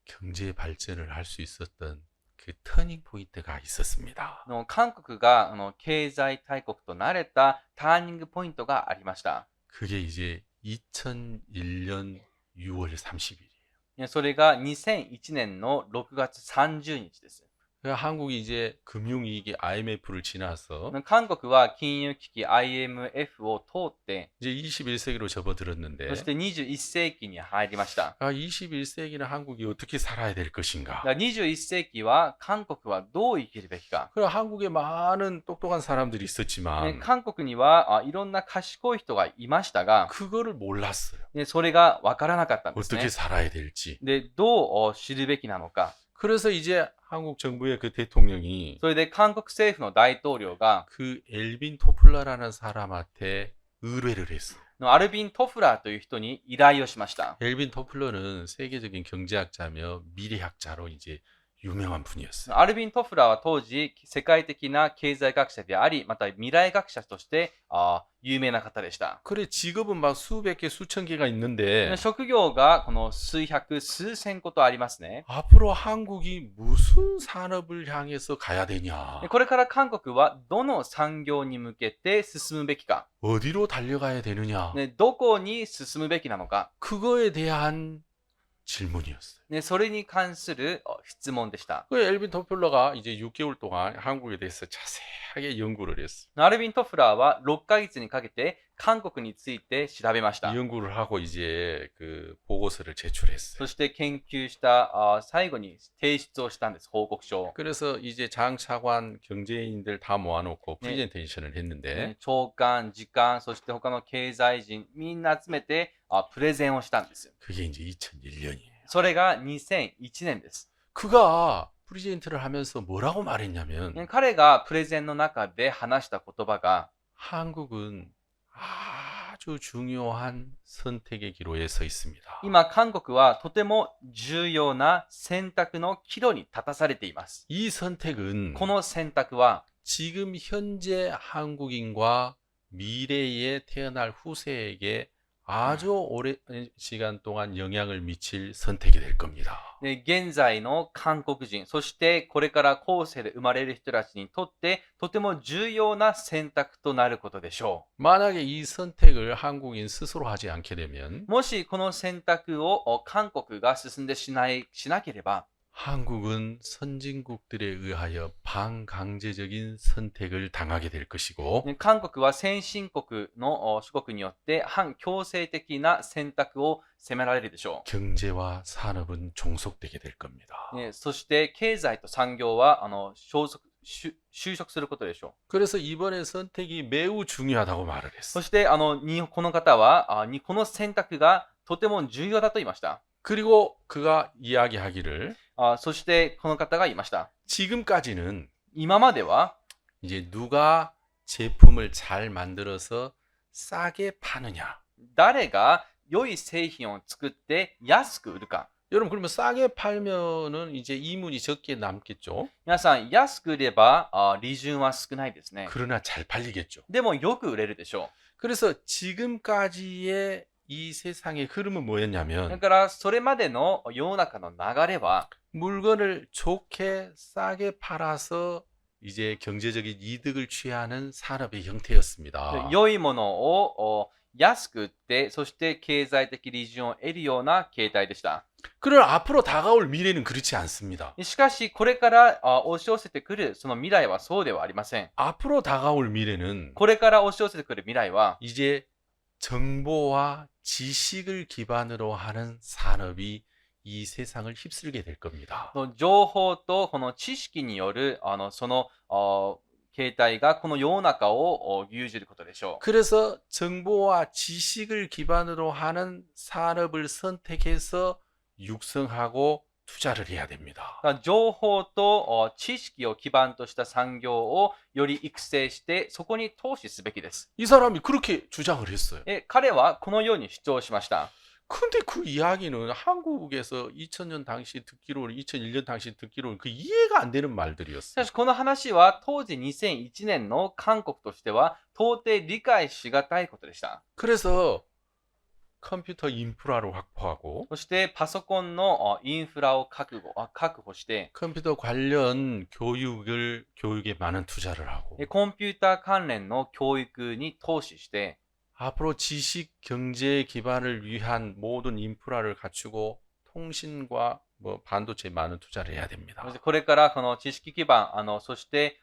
경제 발전을 할 수 있었던 그 터닝 포인트가 있었습니다. 韓国が経済大国となれたターニングポイントがありました。 그게 이제 2001년 6월 30일이에요. それが2001年の6月30日です。 한국이 이제 금융위기 IMF를 지나서 韓国は金融危機 IMF を通って、 이제 21세기로 접어들었는데 そして21世紀に入りました。 아 21세기는 한국이 어떻게 살아야 될 것인가? 21世紀は韓国はどう生きるべきか。 그럼 한국에 많은 똑똑한 사람들이 있었지만 韓国にはいろんな賢い人がいましたが、 그거를 몰랐어요. それが分からなかったんですね 어떻게 。 살아야 될지. で、どう知るべきなのか。 그래서 이제 한국 정부의 그 대통령이 それで韓国政府の大統領が 그 엘빈 토플러라는 사람한테 의뢰를 했어요. アルビン・トフラーという人に依頼をしました。 엘빈 토플러는 세계적인 경제학자며 미래학자로 이제 유명한 분이었어요. アルビン・トフラーは当時世界的な経済学者であり、また未来学者として有名な方でした。 그래 직업은 막 수백 개 수천 개가 있는데 職業がこの数百数千個とありますね。 앞으로 한국이 무슨 산업을 향해서 가야 되냐? これから韓国はどの産業に向けて進むべきか、 어디로 달려가야 되느냐? どこに進むべきなのか、 그거에 대한 질문이었어요. それに関する質問でした。 그 엘빈 토플러가 이제 6개월 동안 한국에 대해서 자세하게 연구를 했어요. アルビン・トフラーは6ヶ月にかけて韓国について調べました。 연구를 하고 이제 그 보고서를 제출했어요. そして研究した最後に提出をしたんです、報告書を。 그래서 이제 장 차관 경제인들 다 모아놓고 프레젠테이션을 했는데 長官、次官、そして他の経済人、みんな集めてプレゼンをしたんです。 그게 이제 2001년이에요. それが2001年です。 그가 프레젠트를 하면서 뭐라고 ね 말했냐면 彼がプレゼンの中で話した言葉が、 한국은 아주 중요한 선택의 기로에 서 있습니다. 今、韓国はとても重要な選択の岐路に立たされています。 이 선택은 この選択は、 지금 현재 한국인과 미래에 태어날 후세에게 아주 오랜 시간 동안 영향을 미칠 선택이 될 겁니다. ね現在の韓国人、そしてこれから後世で生まれる人たちにとってとても重要な選択となることでしょ 만약에 이 선택을 한국인 스스로 하지 않게 되면 う。もしこの選択を韓国が進んでしなければ、 한국은 선진국들에 의하여 반강제적인 선택을 당하게 될 것이고 ね韓国は先進国の諸国によって反強制的な選択を迫られるでしょ 경제와 산업은 종속되게 될 겁니다. う。そして経済と産業は収束することでしょう。 그래서 이번에 선택이 매우 중요하다고 말을 そ 했어요. してこの方はこの選択がとても重要だと言いました。 그리고 그가 이야기하기를 そしてこの方が言いました。 지금까지는 今までは 이제 누가 제품을 잘 만들어서 싸게 파느냐. 誰が良い製品を作って安く売るか。 여러분 그러면 싸게 팔면은 이제 이문이 적게 남겠죠. 皆さん、安く売れば利潤は少ないですね。 그러나 잘 팔리겠죠. でもよく売れるでしょ 그래서 지금까지의 이 세상의 흐름은 う。だ 뭐였냐면 からそれまでの世の中の流れは 물건을 좋게 싸게 팔아서 이제 경제적인 이득을 취하는 산업의 형태였습니다. 良いものを安く売って、そして経済的利潤を得るような形態でした。 그러나 앞으로 다가올 미래는 그렇지 않습니다. しかし、これから押し寄せてくるその未来はそうではありません。 앞으로 다가올 미래는 これから押し寄せてくる未来は、 이제 정보와 지식을 기반으로 하는 산업이 이 세상을 휩쓸게 될 겁니다. 情報とこの知識によるその形態がこの世の中を牛耳ることでしょう。 그래서 정보와 지식을 기반으로 하는 산업을 선택해서 육성하고 투자를 해야 됩니다. 情報と知識を基盤とした産業をより育成してそこに投資すべきです。 이 사람이 그렇게 주장을 했어요. 彼はこのように主張しました。 근데 그 이야기는 한국에서 2000년 당시 듣기로는 2001년 당시 듣기로는 그 이해가 안 되는 し 말들이었어요. かしこの話は当時2001年の韓国としては到底理解しがたいことでした。 그래서 컴퓨터 인프라를 확보하고 そしてパソコンのインフラを確保して 컴퓨터 관련 교육에 많은 투자를 하고 コンピューター関連の教育に投資して 앞으로 지식 경제 기반을 위한 모든 인프라를 갖추고 통신과 뭐 반도체에 많은 투자를 해야 됩니다. そしてこれからこの知識基盤そして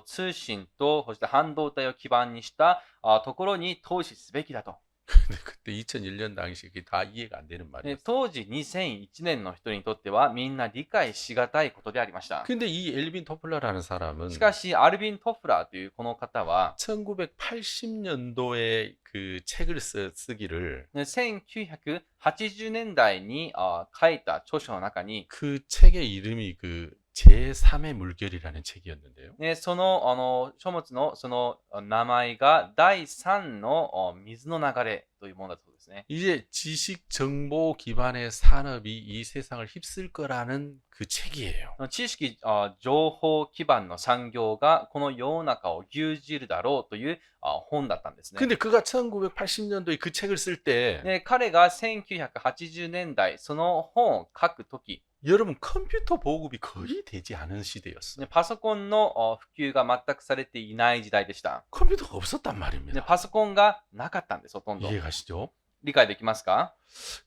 通信とそして半導体を基盤にしたところに投資すべきだと。 근데 그때 2001년 당시 그게 다 이해가 안 되는 で 말이었어요. 当時2001年の人にとってはみんな理解しがたいことでありました。 근데 이 엘빈 토플러라는 사람은 しかしアルビン・トフラーというこの方は 1980년도에 그 책을 쓰기를 1980年代に書いた著書の中に 그 책의 이름이 그 제3의 물결이라는 책이었는데요. その書物のその名前が第3の水の流れというものだそうですね。 이제 지식 정보 기반의 산업이 이 세상을 휩쓸 거라는 그 책이에요. 知識情報基盤の産業がこの世の中を牛耳るだろうという本だったんですね。 근데 그가 1980년도에 그 책을 쓸 때 で彼が1980年代その本を書くとき 여러분 컴퓨터 보급이 거의 되지 않은 시대였어요. パソコンの普及が全くされていない時代でした。 컴퓨터가 없었단 で 말입니다. パソコンがなかったんです、ほとんど。 이해가시죠? 理解できますか？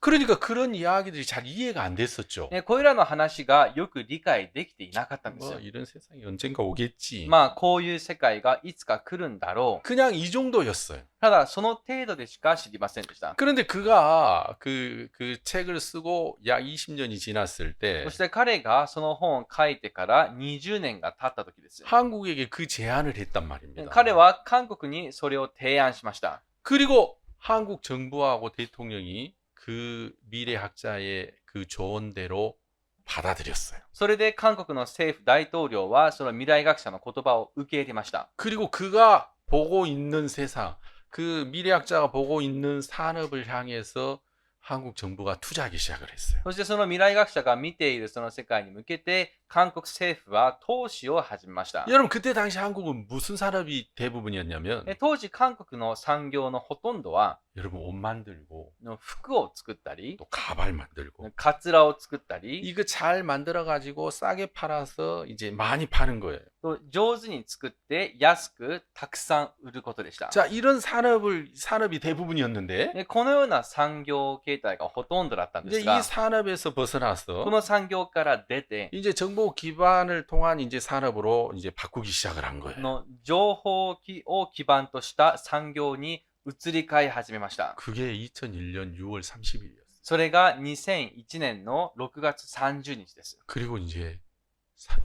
그러니까 그런 이야기들이 잘 이해가 안 됐었죠. これらの話がよく理解できていなかったんです 뭐 よ。 이런 세상이 언젠가 오겠지. まあ、こういう世界がいつか来るんだろう。 그냥 이 정도였어요. ただ、その程度でしか知りませんでした。 그런데 그가 그 책을 쓰고 약 20년이 지났을 そ 때 して彼がその本を書いてから20年が経った時です。 한국에게 그 제안을 했단 말입니다. 彼は韓国にそれを提案しました。 그리고 한국 정부하고 대통령이 그 미래학자의 그 조언대로 받아들였어요. それで韓国の政府大統領はその未来学者の言葉を受け入れました。 그리고 그가 보고 있는 세상, 그 미래학자가 보고 있는 산업을 향해서 한국 정부가 투자하기 시작을 했어요. そしてその未来学者が見ているその世界に向けて韓国政府は投資を始めました。 여러분 그때 당시 한국은 무슨 산업이 대부분이었냐면 当時韓国の産業のほとんどは 여러분 옷 만들고 服を作ったり 또 가발 만들고 カツラを作ったり 이거 잘 만들어 가지고 싸게 팔아서 이제 많이 파는 거예요. と上手に作って安くたくさん売ることでした。 자, 이런 산업이 대부분이었는데 でこのような産業形態がほとんどだったんで 이제 すが 이 산업에서 こ 벗어나서 の産業から出て 이제 정보 기반을 통한 이제 산업으로 이제 바꾸기 시작을 한 거예요. の情報を基盤とした産業に移り変え始めました。 그게 2001년 6월 30일이었어요. それが2001年の6月30日です。 그리고 이제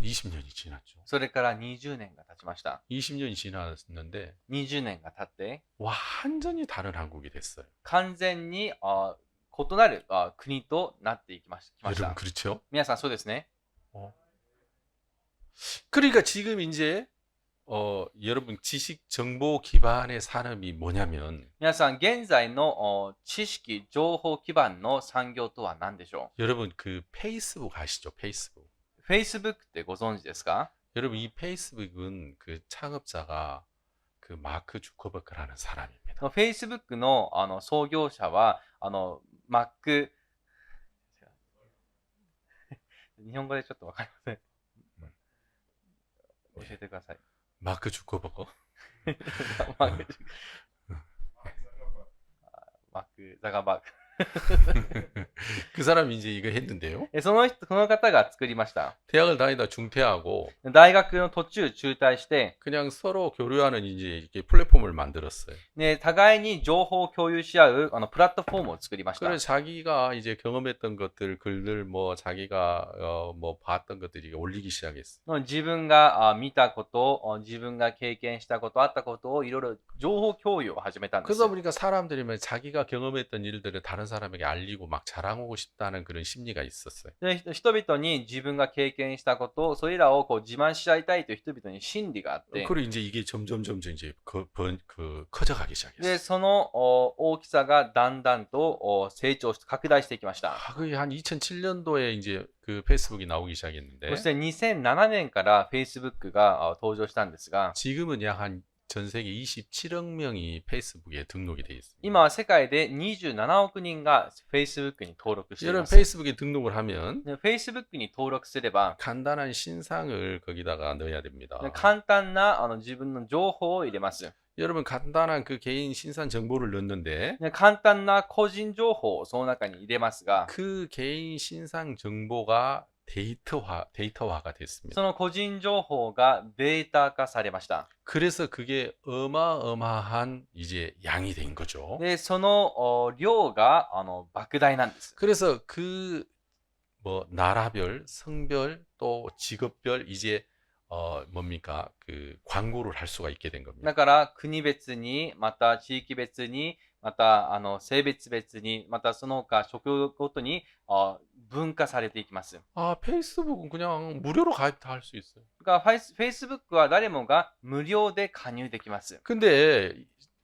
20년이 지났죠. それから20年が経ちました。 20년이 지났는데 20年が経って 완전히 다른 한국이 됐어요. 完全に異なる国となっていきまし 여러분 た。 그렇죠? 皆さんそうですね。 그러니까 지금 이제 여러분 지식 정보 기반의 산업이 뭐냐면 皆さん現在の知識情報基盤の産業とは何でしょ 여러분 그 페이스북 아시죠? 페이스북. う？ Facebook ってご存知ですか？ 여러분 이 페이스북은 그 창업자가 그 마크 주커버크라는 사람입니다. Facebook の創業者はマック日本語でちょっとわかりません。教えてください。 마크 주커버거. マックザガバーグ。 그 사람이 이제 이거 했는데요. その方が作りました。 대학을 다니다 중퇴하고 大学の途中中退して、 그냥 서로 교류하는 이제 이렇게 플랫폼을 만들었어요. ね、互いに情報を共有し合うプラットフォームを作りました。 그래서 자기가 이제 경험했던 것들, 글들 뭐 자기가 뭐 봤던 것들 이게 올리기 시작했어. 自分が見たこと、自分が経験したこと、あったことをいろいろ情報共有を始めたんです。 그러다 보니까 사람들이 자기가 경험했던 일들을 다른 사람에게 알리고 막 자랑하고 싶다는 그런 심리가 있었어요. で人々に自分が経験したことをそれらを自慢し合いたいという人々に心理があって、 그리고 이제 이게 점점 이제 커져가기 시작했어요. でその大きさがだんだんと成長して拡大していきました。 그게 한 2007년도에 이제 그 페이스북이 나오기 そ 시작했는데 して2007年から Facebook が登場したんですが、 지금은 약 한 전 세계 27억 명이 페이스북에 등록이 돼 있습니다. 今は世界で27億人が Facebook に登録してい 여러분 ます。 페이스북에 등록을 하면 で Facebook に登録すれば、 간단한 신상을 거기다가 넣어야 됩니다. 簡単な自分の情報を入れます。 여러분 간단한 그 개인 신상 정보를 넣는데 簡単な個人情報をその中に入れますが、 그 개인 신상 정보가 데이터화가 됐습니다. その個人情報がデータ化されました。 그래서 그게 어마어마한 이제 양이 된 거죠. で、その量が莫大なんです。 그래서 그 뭐 나라별, 성별 또 직업별 이제 뭡니까 그 광고를 할 수가 있게 된 겁니다. だから国別に、また地域別に、また性別別に、またその他職ごとに分化されていきます。 아 페이스북은 그냥 무료로 가입할 수 있어요. だから Facebook は誰もが無料で加入できます。 근데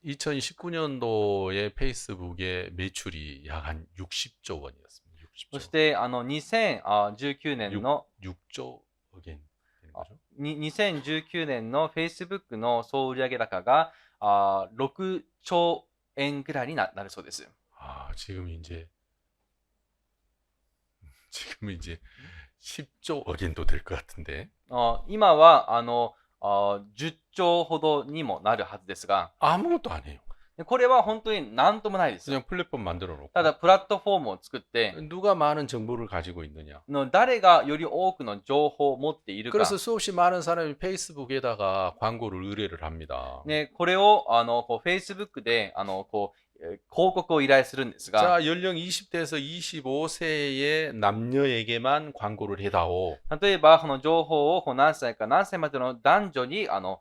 2019년도에 페이스북의 매출이 약 한 60조 원이었습니다. そし 60조. て2019年の 6조 억엔 되는 거죠. 2019年の Facebook の総売上高が6兆円ぐらいになるそうです。 아 지금 이제 10조 억엔도 될 것 같은데 今は10兆ほどにもなるはずですが、 아무것도 안 해요. これは本当に何ともないです。 그냥 플랫폼 만들어 놓고 ただプラットフォームを作って、 누가 많은 정보를 가지고 있느냐. 誰がより多くの情報を持っているか。 그래서 수없이 많은 사람이 페이스북에다가 광고를 의뢰를 합니다. ね、これをFacebook で広告を依頼するんですが、 자, 연령 20대에서 25세의 남녀에게만 광고를 해다오. 例えばこの情報を何歳か何歳までの男女に広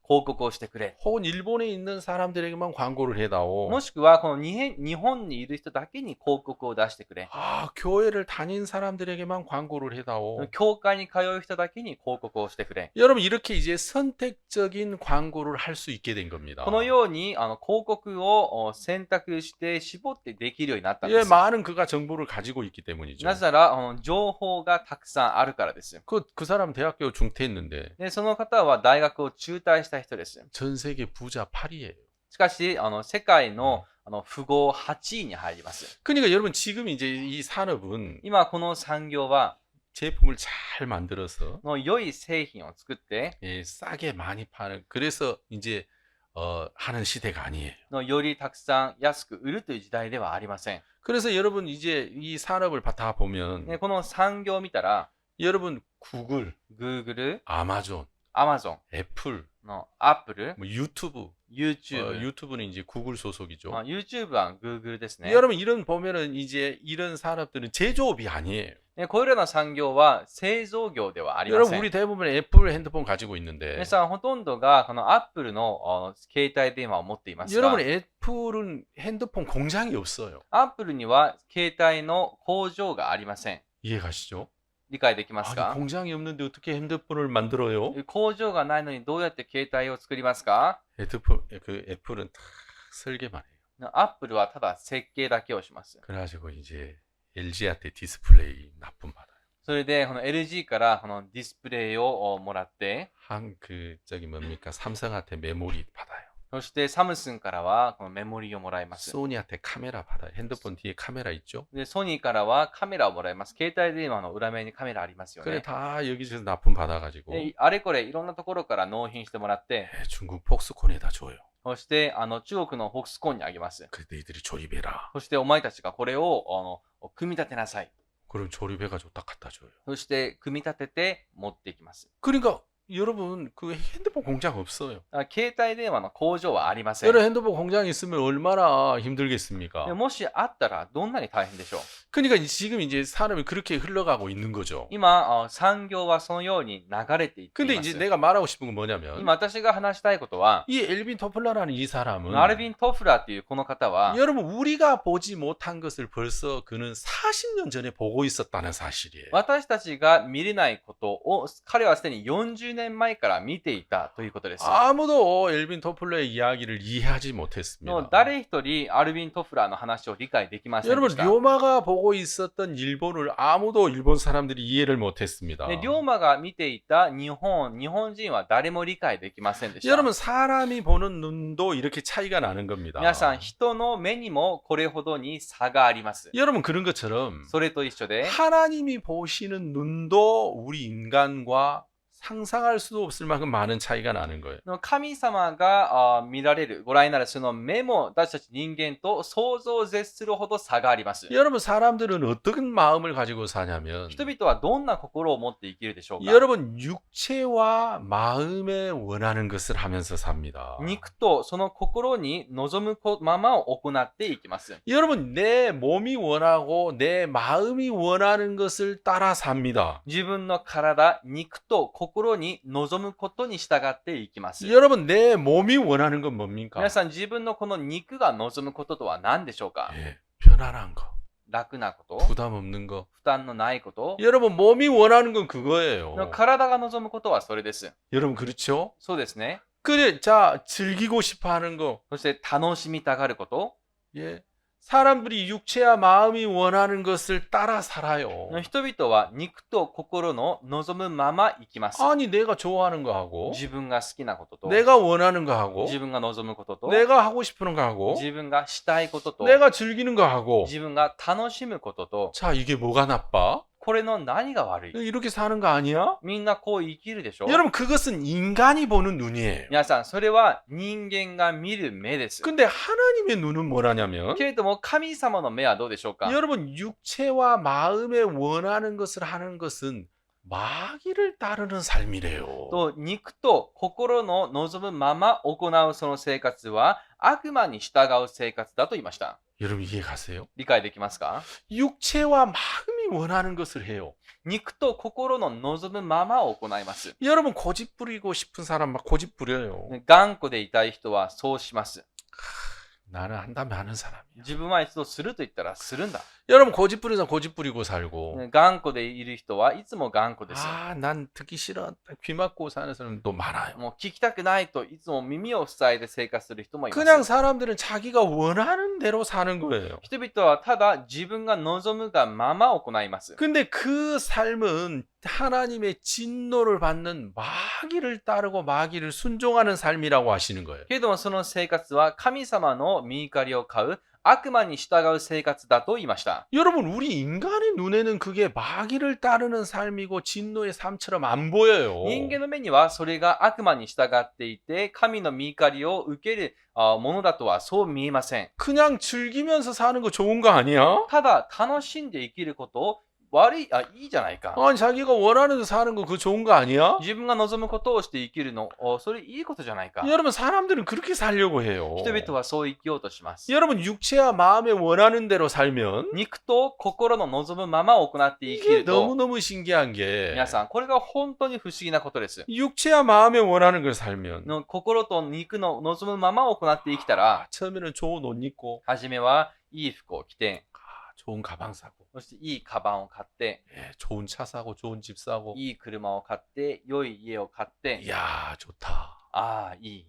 広告をしてくれ。 혹은 일본에 있는 사람들에게만 광고를 해다오. もしくは、この日本にいる人だけに広告を出してくれ。 아, 교회를 다닌 사람들에게만 광고를 해다오. 教会に通う人だけに広告をしてくれ。 여러분 이렇게 이제 선택적인 광고를 할 수 있게 된 겁니다. このように広告を選択して絞ってできるようになったんで 예, す。 많은 그가 정보를 가지고 있기 때문이죠. なぜなら、情報がたくさんあるからです。 그 사람 대학교 중퇴했는데 で、その方は大学を中退した人です。 전 세계 부자 8위예요. しかし、世界の富豪8位に入ります。 그러니까 여러분 지금 이제 이 산업은 今、この産業は、 제품을 잘 만들어서 良い製品を作って、 예, 싸게 많이 파는 그래서 이제 하는 시대가 아니에요. よりたくさん安く売るという時代ではありません。 그래서 여러분 이제 이 산업을 다 보면 ね、この産業を見たら、 여러분 구글, Google、 아마존, Amazon、 애플, Apple、 뭐 유튜브, YouTube、 유튜브는 이제 구글 소속이죠. YouTube は Google ですね。 여러분 이런 보면은 이제 이런 산업들은 제조업이 아니에요. ね、これらの産業は製造業ではありま 여러분 せん。 우리 대부분 애플 핸드폰 가지고 있는데 皆さんほとんどがこの Apple の携帯電話を持っていますが、 여러분 애플은 핸드폰 공장이 없어요. Apple には携帯の工場がありません。 이해가시죠? 理解できます 아니, か？ 공장이 없는데 어떻게 핸드폰을 만들어요? 工場がないのにどうやって携帯を作りますか？ 핸드폰 그 애플은 다 설계만 해요. Apple はただ設計だけをします。 그래가지고 이제 LG한테 디스플레이 납품받아요. それでこの LG からこのディスプレイをもらって、 저기 뭡니까 삼성한테 메모리 받아요. そしてサムスンからはこのメモリーをもらいます。 소니한테 카메라 받아요. 핸드폰 뒤에 카메라 있죠? で、ソニーからはカメラをもらいます。携帯電話の裏面にカメラありますよ 그래 ね。 다 여기저기서 납품 받아가지고 で、あれこれいろんなところから納品してもらって、 중국 폭스콘에다 줘요. そして中国のフォックスコンにあげます。 그래 너희들이 조립해라. そしてお前たちがこれを組み立てなさい。 그럼 조립해가지고 딱 갖다 줘요. そして組み立てて持っていきます。 그러니까 여러분 그 핸드폰 공장 없어요. だから携帯電話の工場はありません。 여러 핸드폰 공장이 있으면 얼마나 힘들겠습니까? でもしあったらどんなに大変でしょう。 그러니까 지금 이제 산업이 그렇게 흘러가고 있는 거죠. 今、産業はそのように流れていってい 근데 ま 이제 す。 내가 말하고 싶은 건 뭐냐면 今私が話したいことは、 이 엘빈 토플라라는 이 사람은 アルビン・トフラーっていうこの方は、 여러분 우리가 보지 못한 것을 벌써 그는 40년 전에 보고 있었다는 사실이에요. 私たちが見れないことを彼はすでに40年前から見ていたということです。 아무도 엘빈 토플라의 이야기를 이해하지 の 못했습니다. 誰一人アルビン・トフラーの話を理解できませんで 여러분 した。 료마가 보고 있었던 일본을 아무도 일본 사람들이 이해를 못했습니다. で、龍馬が見ていた日本人は誰も理解できませんでした。 여러분 사람이 보는 눈도 이렇게 차이가 나는 겁니다. 皆さん、人の目にもこれほどに差があります。 여러분 그런 것처럼 それと一緒で、 하나님이 보시는 눈도 우리 인간과 상상할 수도 없을 만큼 많은 차이가 나는 거예요. 神様が見られる、ご覧になるその目も私たち人間と想像を絶するほど差があります。 여러분 사람들은 어떤 마음을 가지고 사냐면 人々はどんな心を持って生きるでしょうか。 여러분 육체와 마음에 원하는 것을 하면서 삽니다. 肉とその心に望むままを行っていきます。 여러분 내 몸이 원하고 내 마음이 원하는 것을 따라 삽니다. 自分の体、肉と心に望むことに従っていきます。 여러분 내 몸이 원하는 건 뭡니까? 皆さん、自分のこの肉が望むこととは何でしょうか。 예, 편안한 거, 楽なこと、 부담 없는 거. 負担のないこと、 여러분 몸이 원하는 건 그거예요. 体が望むことはそれです。 여러분 그렇죠? そうですね。 그래, 자 즐기고 싶어하는 거. そして楽しみたがること。 예, 사람들이 육체와 마음이 원하는 것을 따라 살아요. 人々は肉と心の望むまま生きます。 아니 내가 좋아하는 거 하고 自分が好きなことと、 내가 원하는 거 하고 自分が望むことと、 내가 하고 싶은 거 하고 自分がしたいことと、 내가 즐기는 거 하고 自分が楽しむことと、 자 이게 뭐가 나빠? これの何が悪い？ 이렇게 사는 거 아니야? みんなこう生きるでしょ？ 여러분 그것은 인간이 보는 눈이에요. 皆さん、それは人間が見る目です。 근데 하나님의 눈은 뭐라냐면 けれども、神様の目はどうでしょうか？ 여러분 육체와 마음에 원하는 것을 하는 것은 마귀를 따르는 삶이래요. と肉と心の望むまま行うその生活は悪魔に従う生活だと言いました。 여러분 이해 가세요? 理解できますか？ 육체와 마음이 원하는 것을 해요. 肉と心の望むままを行います。 여러분 고집 부리고 싶은 사람 막 고집 부려요. 頑固でいたい人はそうします。 나는 한다면 하는 사람이야. 自分は一度すると言ったらするんだ。 여러분 고집 부리는 사람 고집 부리고 살고 頑固でいる人はいつも頑固です。 난 듣기 싫어. 귀 막고 사는 사람도 많아요. もう聞きたくないといつも耳を塞いで生活する人もいます。 그냥 사람들은 자기가 원하는 대로 사는 거예요. 人々はただ自分が望むがまま行います。 근데 그 삶은 하나님의 진노를 받는 마귀를 따르고 마귀를 순종하는 삶이라고 하시는 거예요. けれどもその生活は神様の御怒りを買う悪魔に従う生活だと言いました。 여러분 우리 인간의 눈에는 그게 마귀를 따르는 삶이고 진노의 삶처럼 안 보여요. 人間の目にはそれが悪魔に従っていて神の御怒りを受けるものだとはそう見えません。 그냥 즐기면서 사는 거 좋은 거 아니야? ただ楽しんで生きることをいいじゃないか。 아니 자기가 원하는 대로 사는 거 그거 좋은 거 아니야? 自分が望むことをして生きるの、それいいことじゃないか。 여러분 사람들은 그렇게 살려고 해요. 人々はそう生きようとします。 여러분 육체와 마음에 원하는 대로 살면 肉と心の望むまま行って生き 이게 ると、 너무너무 신기한 게 皆さん、これが本当に不思議なことです。 육체와 마음에 원하는 걸 살면 の心と肉の望むまま行って生きたら、 처음에는 좋은 옷 입고 初めはいい服を着て、 좋은 가방 사고 そしていいカバンを買って、 예, 좋은 차 사고 좋은 집 사고 いい車を買って、良い家を買って、 이야 좋다. ああ、いい。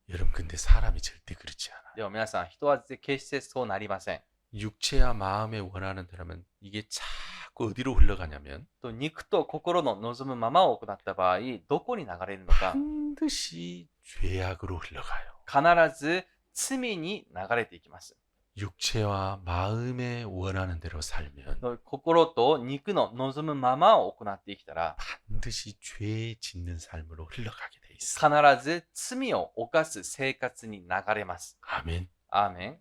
여러분 근데 사람이 절대 그렇지 않아. でも皆さん、人は決してそうなりません。 육체와 마음에 원하는 대로면 이게 자꾸 어디로 흘러가냐면 と肉と心の望むままを行った場合、どこに流れるのか、 반드시 죄악으로 흘러가요. 必ず罪に流れていきます。 육체와 마음에 원하는 대로 살면 心と肉の望むままを行って生きたら、 반드시 죄 짓는 삶으로 흘러가게 돼 있어. 必ず罪を犯す生活に流れます。 아멘. アーメン。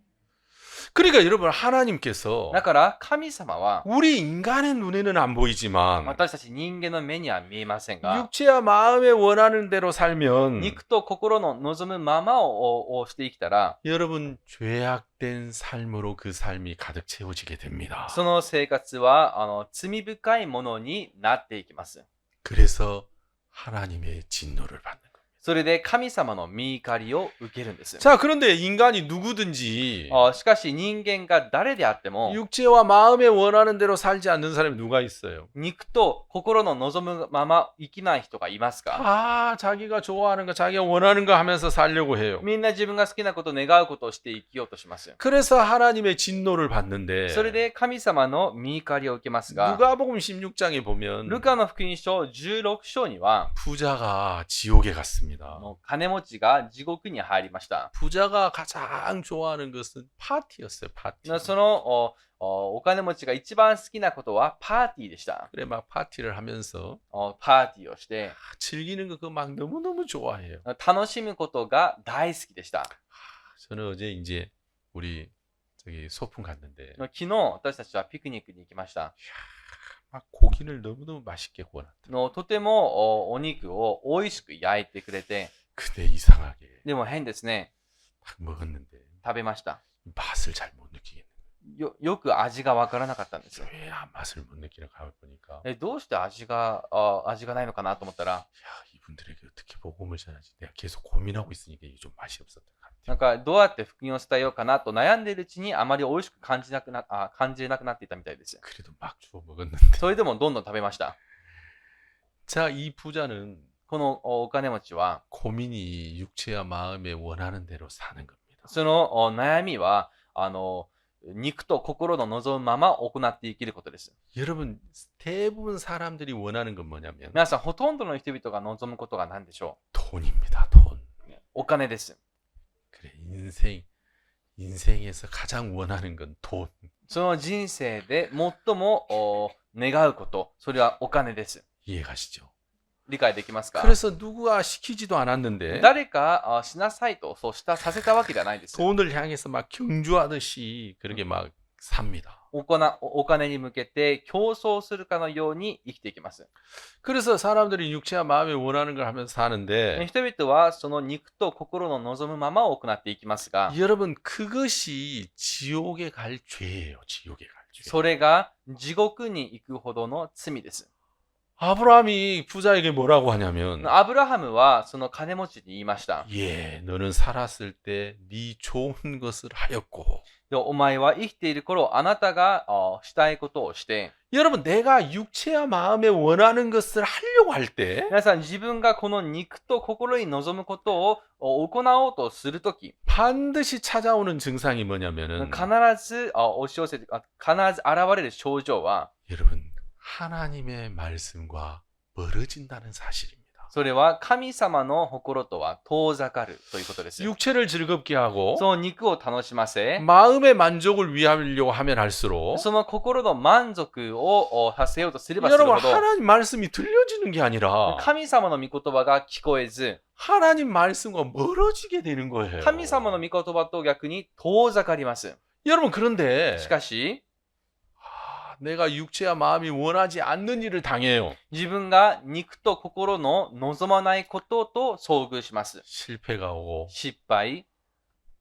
그러니까 여러분 하나님께서 だから神様は 우리 인간의 눈에는 안 보이지만 私たち人間の目には見えませんが、 육체와 마음에 원하는 대로 살면 肉と心の望むままをして生きたら、 여러분 죄악된 삶으로 그 삶이 가득 채워지게 됩니다. その生活は罪深いものになっていきます。 그래서 하나님의 진노를 받는 거예요. それで神様の御怒りを受けるんです。 자, 그런데 인간이 누구든지 しかし人間が誰であっても、 육체와 마음에 원하는 대로 살지 않는 사람이 누가 있어요? 肉と心の望むまま生きない人がいますか？ 아, 자기가 좋아하는 거, 자기가 원하는 거 하면서 살려고 해요. みんな自分が好きなこと、願うことをして生きようとします。 그래서 하나님의 진노를 받는데 それで神様の御怒りを受けますが、 누가복음 16장에 보면 ルカの福音書16章には、 부자가 지옥에 갔습니다. 金持ちが地獄に入りました。 부자가 가장 좋아하는 것은 파티였어요. 파티. そのお金持ちが一番好きなことはパーティーでした。 그래 막 파티를 하면서 パーティーをして、 즐기는 거 그거 막 너무너무 좋아해요. 楽しむことが大好きでした。 저는 어제 이제 우리 저기 소풍 갔는데 昨日私たちはピクニックに行きました。 막 고기를 너무너무 맛있게 구워놨더라고요. とてもお肉を美味しく焼いてくれて、 근데 이상하게 でも変ですね。 딱 먹었는데 食べました。 맛을 잘 못 느끼겠는 거예요. よく味がわからなかったんですよ。 왜 맛을 못 느끼나 가보니까 どうして味がないのかなと思ったら、 야, 이분들에게 어떻게 복음을 전하지? 내가 계속 고민하고 있으니까 이게 좀 맛이 없었던 것 같아요. なんかどうやって福音を伝えようかなと悩んでいるうちにあまり美味しく感じなくなっていたみたいです。 그래도 막 주워 먹었는데 それでもどんどん食べました。 자, 이 부자는 このお金持ちは、 고민이 육체와 마음에 원하는 대로 사는 겁니다. その悩みは肉と心の望むまま行って生きることです。 여러분 대부분 사람들이 원하는 건 뭐냐면 皆さん、ほとんどの人々が望むことが何でしょ 돈입니다. 돈. う？お金です。 그래 인생에서 가장 원하는 건 돈. その人生で最も願うこと、それはお金です。 이해가시죠? 理解できますか？ 그래서 누가 시키지도 않았는데 誰かしなさいとさせたわけではないです。 돈을 향해서 막 경주하듯이 그렇게 막 삽니다. お金に向けて競争するかのように生きていきます。 그래서 사람들이 육체와 마음이 원하는 걸 하면서 사는데 人々はその肉と心の望むままを行っていきますが、 여러분 그것이 지옥에 갈 죄예요. 지옥에 갈 죄. それが地獄に行くほどの罪です。 아브라함이 부자에게 뭐라고 하냐면 アブラハムはその金持ちに言いました。 예, 너는 살았을 때 네 좋은 것을 하였고 でお前は生きている頃、あなたがしたいことをして、 여러분 내가 육체와 마음에 원하는 것을 하려고 할 때 皆さん自分がこの肉と心に望むことを行おうとするとき、 반드시 찾아오는 증상이 뭐냐면은 必ず押し寄せて、必ず現れる症状は、 여러분 하나님의 말씀과 멀어진다는 사실입니다. それは神様の心とは遠ざかるということです。 육체를 즐겁게 하고 その肉を楽しませ、 마음의 만족을 위하려고 하면 할수록 その心の満足をさせようとすればする 여러분 ほど、 하나님 말씀이 들려지는 게 아니라 神様の御言葉が聞こえず、 하나님 말씀과 멀어지게 되는 거예요. 神様の御言葉と逆に遠ざかります。 여러분 그런데 しかし、 내가 육체와 마음이 원하지 않는 일을 당해요. 自分が肉と心の望まないことと遭遇します。 실패가 오고 失敗、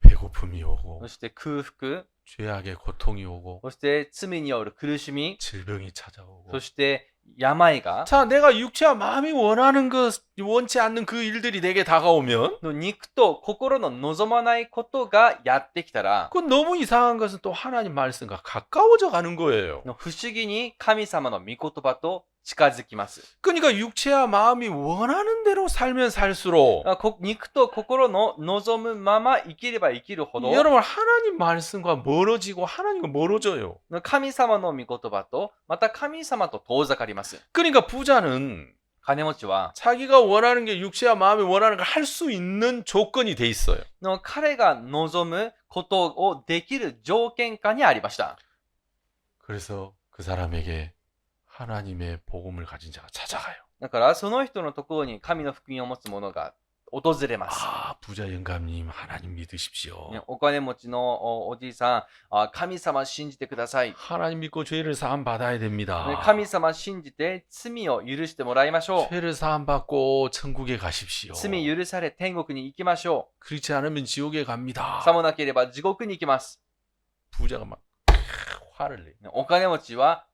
배고픔이 오고 そして空腹、 죄악의 고통이 오고 そして罪による苦しみ、 질병이 찾아오고 そして病が、 자, 내가 육체와 마음이 원하는 것, 원치 않는 그 일들이 내게 다가오면 肉と心の望まないことがやってきたら、 그건 너무 이상한 것은 또 하나님 말씀과 가까워져 가는 거예요. 不思議に神様の御言葉と近づきます。 그러니까 육체와 마음이 원하는 대로 살면 살수록 肉と心の望むまま生きれば生きるほど、 여러분 하나님 말씀과 멀어지고 하나님과 멀어져요. 神様の御言葉とまた神様と遠ざかります。 그러니까 부자는 金持ちは 자기가 원하는 게 육체와 마음이 원하는 걸 할 수 있는 조건이 돼 있어요. 彼が望むことをできる条件下にありました。 그래서 그 사람에게 하나님의 복음을 가진 자가 찾아가요. だからその人のところに神の福音を持つ者が訪れます。 아, 부자 영감님 하나님 믿으십시오. お金持ちのおじいさん、神様信じてください。 하나님 믿고 죄를 사함 받아야 됩니다. 神様信じて罪を許してもらいましょう。 죄를 사함 받고 천국에 가십시오. 罪許され天国に行きましょ 그렇지 않으면 지옥에 갑니다. う。さもなければ地獄に行きます。 부자가 막 화를 내. お金持ちは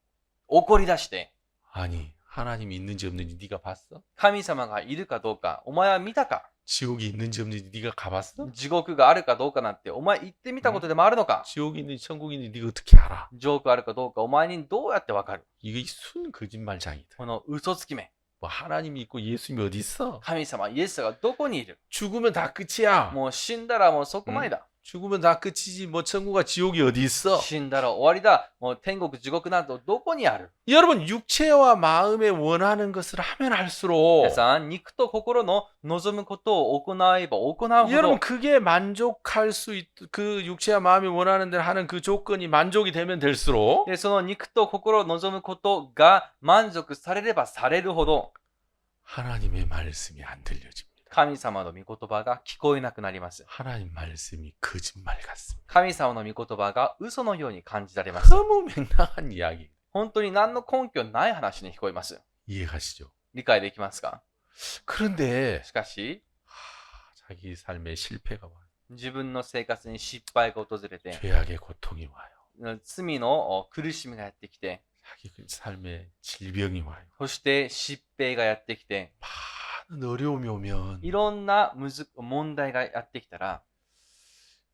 怒り出して、 아니 하나님이 있는지 없는지 네가 봤어? 神様がいるかどうかお前は見たか？ 지옥이 있는지 없는지 네가 가봤어? 地獄があるかどうかなんてお前行ってみたことでもあるのか？ 지옥이 있는지 천국이 있는지 네가 어떻게 알아? 地獄があるかどうかお前にどうやってわかる？ 이게 순 거짓말장이다. この嘘つきめ。 뭐 하나님이 있고 예수님이 어디 있어? 神様イエスがどこにいる？ 죽으면 다 끝이야. もう死んだらもうそこまでだ。 죽으면 다 끝이지 뭐 천국과 지옥이 어디 있어? 死んだら終わりだ。もう天国地獄などどこにある？ 여러분 육체와 마음에 원하는 것을 하면 할수록 皆さん、肉と心の望むことを行えば行うほど、 여러분 그게 만족할 수 있, 그 육체와 마음이 원하는 대로 하는 그 조건이 만족이 되면 될수록 でその肉と心を望むことが満足されればされるほど、 하나님의 말씀이 안 들려집니다. 神様の御言葉が聞こえなくなります。 하나님 말씀이 거짓말 같습니다. 神様の御言葉が嘘のように感じられます。 너무 맹랑한 이야기. 本当に何の根拠ない話に聞こえます。 이해가시죠? 理解できますか？ 그런데 しかし、 자기 삶에 실패가 와요. 自分の生活に失敗が訪れて、 죄악의 고통이 와요. 罪の苦しみがやってきて、 자기 삶에 질병이 와요. そして疾病がやってきて、 많은 어려움이 오면 いろんな問題がやってきたら、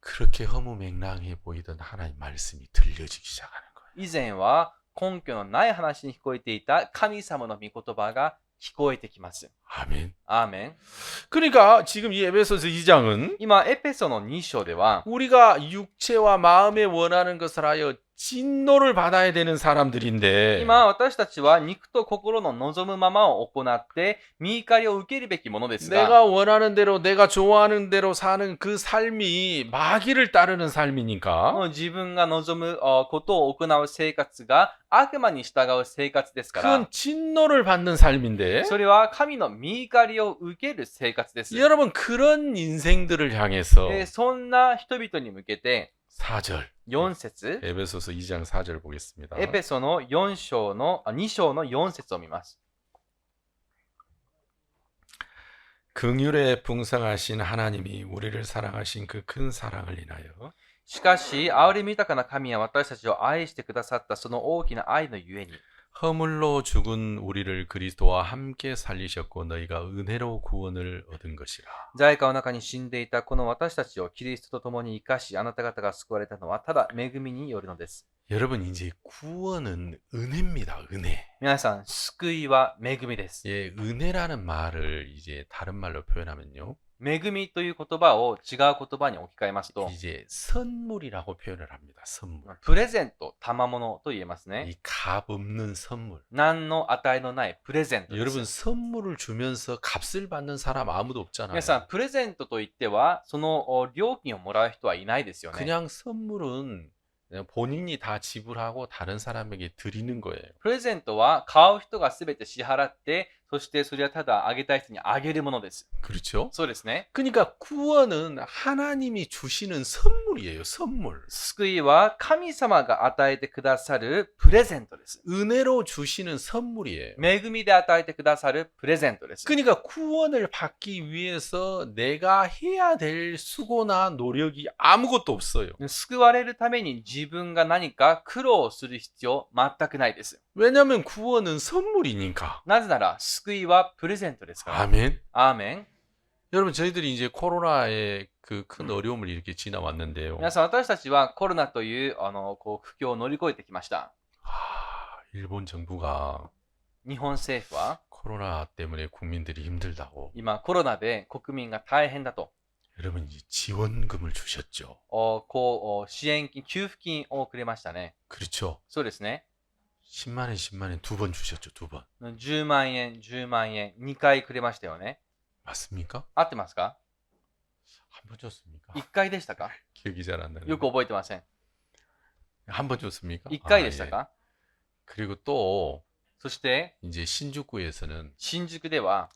그렇게 허무맹랑해 보이던 하나님 말씀이 들려지기 시작하는 거예요. 以前は根拠のない話に聞こえていた神様の御言葉が聞こえてきます。 아멘. アーメン。 그러니까 지금 이 에베소서 2장은 今、エペソの2章では、 우리가 육체와 마음에 원하는 것을 하여 진노를 받아야 되는 사람들인데 今、私たちは肉と心の望むままを行って、見怒りを受けるべきものですが、 내가 원하는 대로 내가 좋아하는 대로 사는 그 삶이 마귀를 따르는 삶이니까 自分が望むことを行う生活が悪魔に従う生活ですから、 그건 진노를 받는 삶인데 それは神の見怒りを受ける生活です。 여러분 그런 인생들을 향해서 そんな人々に向けて、 4절. 4節 에베소서 2장 4절 보겠습니다. エペソの4章の、2章の4節を見ます。 긍휼에 풍성하신 하나님이 우리를 사랑하신 그 큰 사랑을 인하여 しかし、憐れみ豊かな神は私たちを愛してくださったその大きな愛のゆえに、 허물로 죽은 우리를 그리스도와 함께 살리셨고 너희가 은혜로 구원을 얻은 것이라. 罪悪の中に死んでいたこの私たちをキリストと共に生かし、あなた方が救われたのはただ恵みによるのです。 여러분 이제 구원은 은혜입니다. 은혜. 皆さん、救いは恵みです。 예, 은혜라는 말을 이제 다른 말로 표현하면요. 恵みという言葉を違う言葉に置き換えますと、 이제 선물이라고 표현을 합니다. 선물. プレゼント、賜物と言えますね。 이 값 없는 선물. 何の値のないプレゼントです。 여러분 선물을 주면서 값을 받는 사람 아무도 없잖아요. 皆さん、プレゼントといっては、その料金をもらう人はいないですよね。 그냥 선물은 그냥 본인이 다 지불하고 다른 사람에게 드리는 거예요. プレゼントは買う人が全て支払って、そしてそれはただあげたい人にあげるものです。 그렇죠? そうですね。 그러니까 구원은 하나님이 주시는 선물이에요. 선물. 救いは神様が与えてくださるプレゼントです。 은혜로 주시는 선물이에요. 恵みで与えてくださるプレゼントです。 그러니까 구원을 받기 위해서 내가 해야 될 수고나 노력이 아무것도 없어요. 救われるために自分が何か苦労する必要全くないです。 왜냐하면 구원은 선물이니까. なぜなら救いはプレゼントですから。 아멘. アーメン。 여러분 저희들이 이제 코로나의 그 큰 어려움을 이렇게 지나왔는데요. 皆さん、私たちはコロナという不況を乗り越えてきました。 일본 정부가 日本政府は 코로나 때문에 국민들이 힘들다고 今コロナで国民が大変だと 여러분 이제 지원금을 주셨죠. 支援金、給付金をくれましたね。 그렇죠. そうですね。 10만 원, 10만 원 두 번 주셨죠. 두 번. 10万円、10万円、2回くれましたよね。 맞습니까? 合ってますか？ 한 번 줬습니까? 1回でしたか？ 기억이 잘 안 나요. よく覚えてません。 한 번 줬습니까? 1回でしたか？ 그리고 또 そして、 이제 신주쿠에서는 新宿では、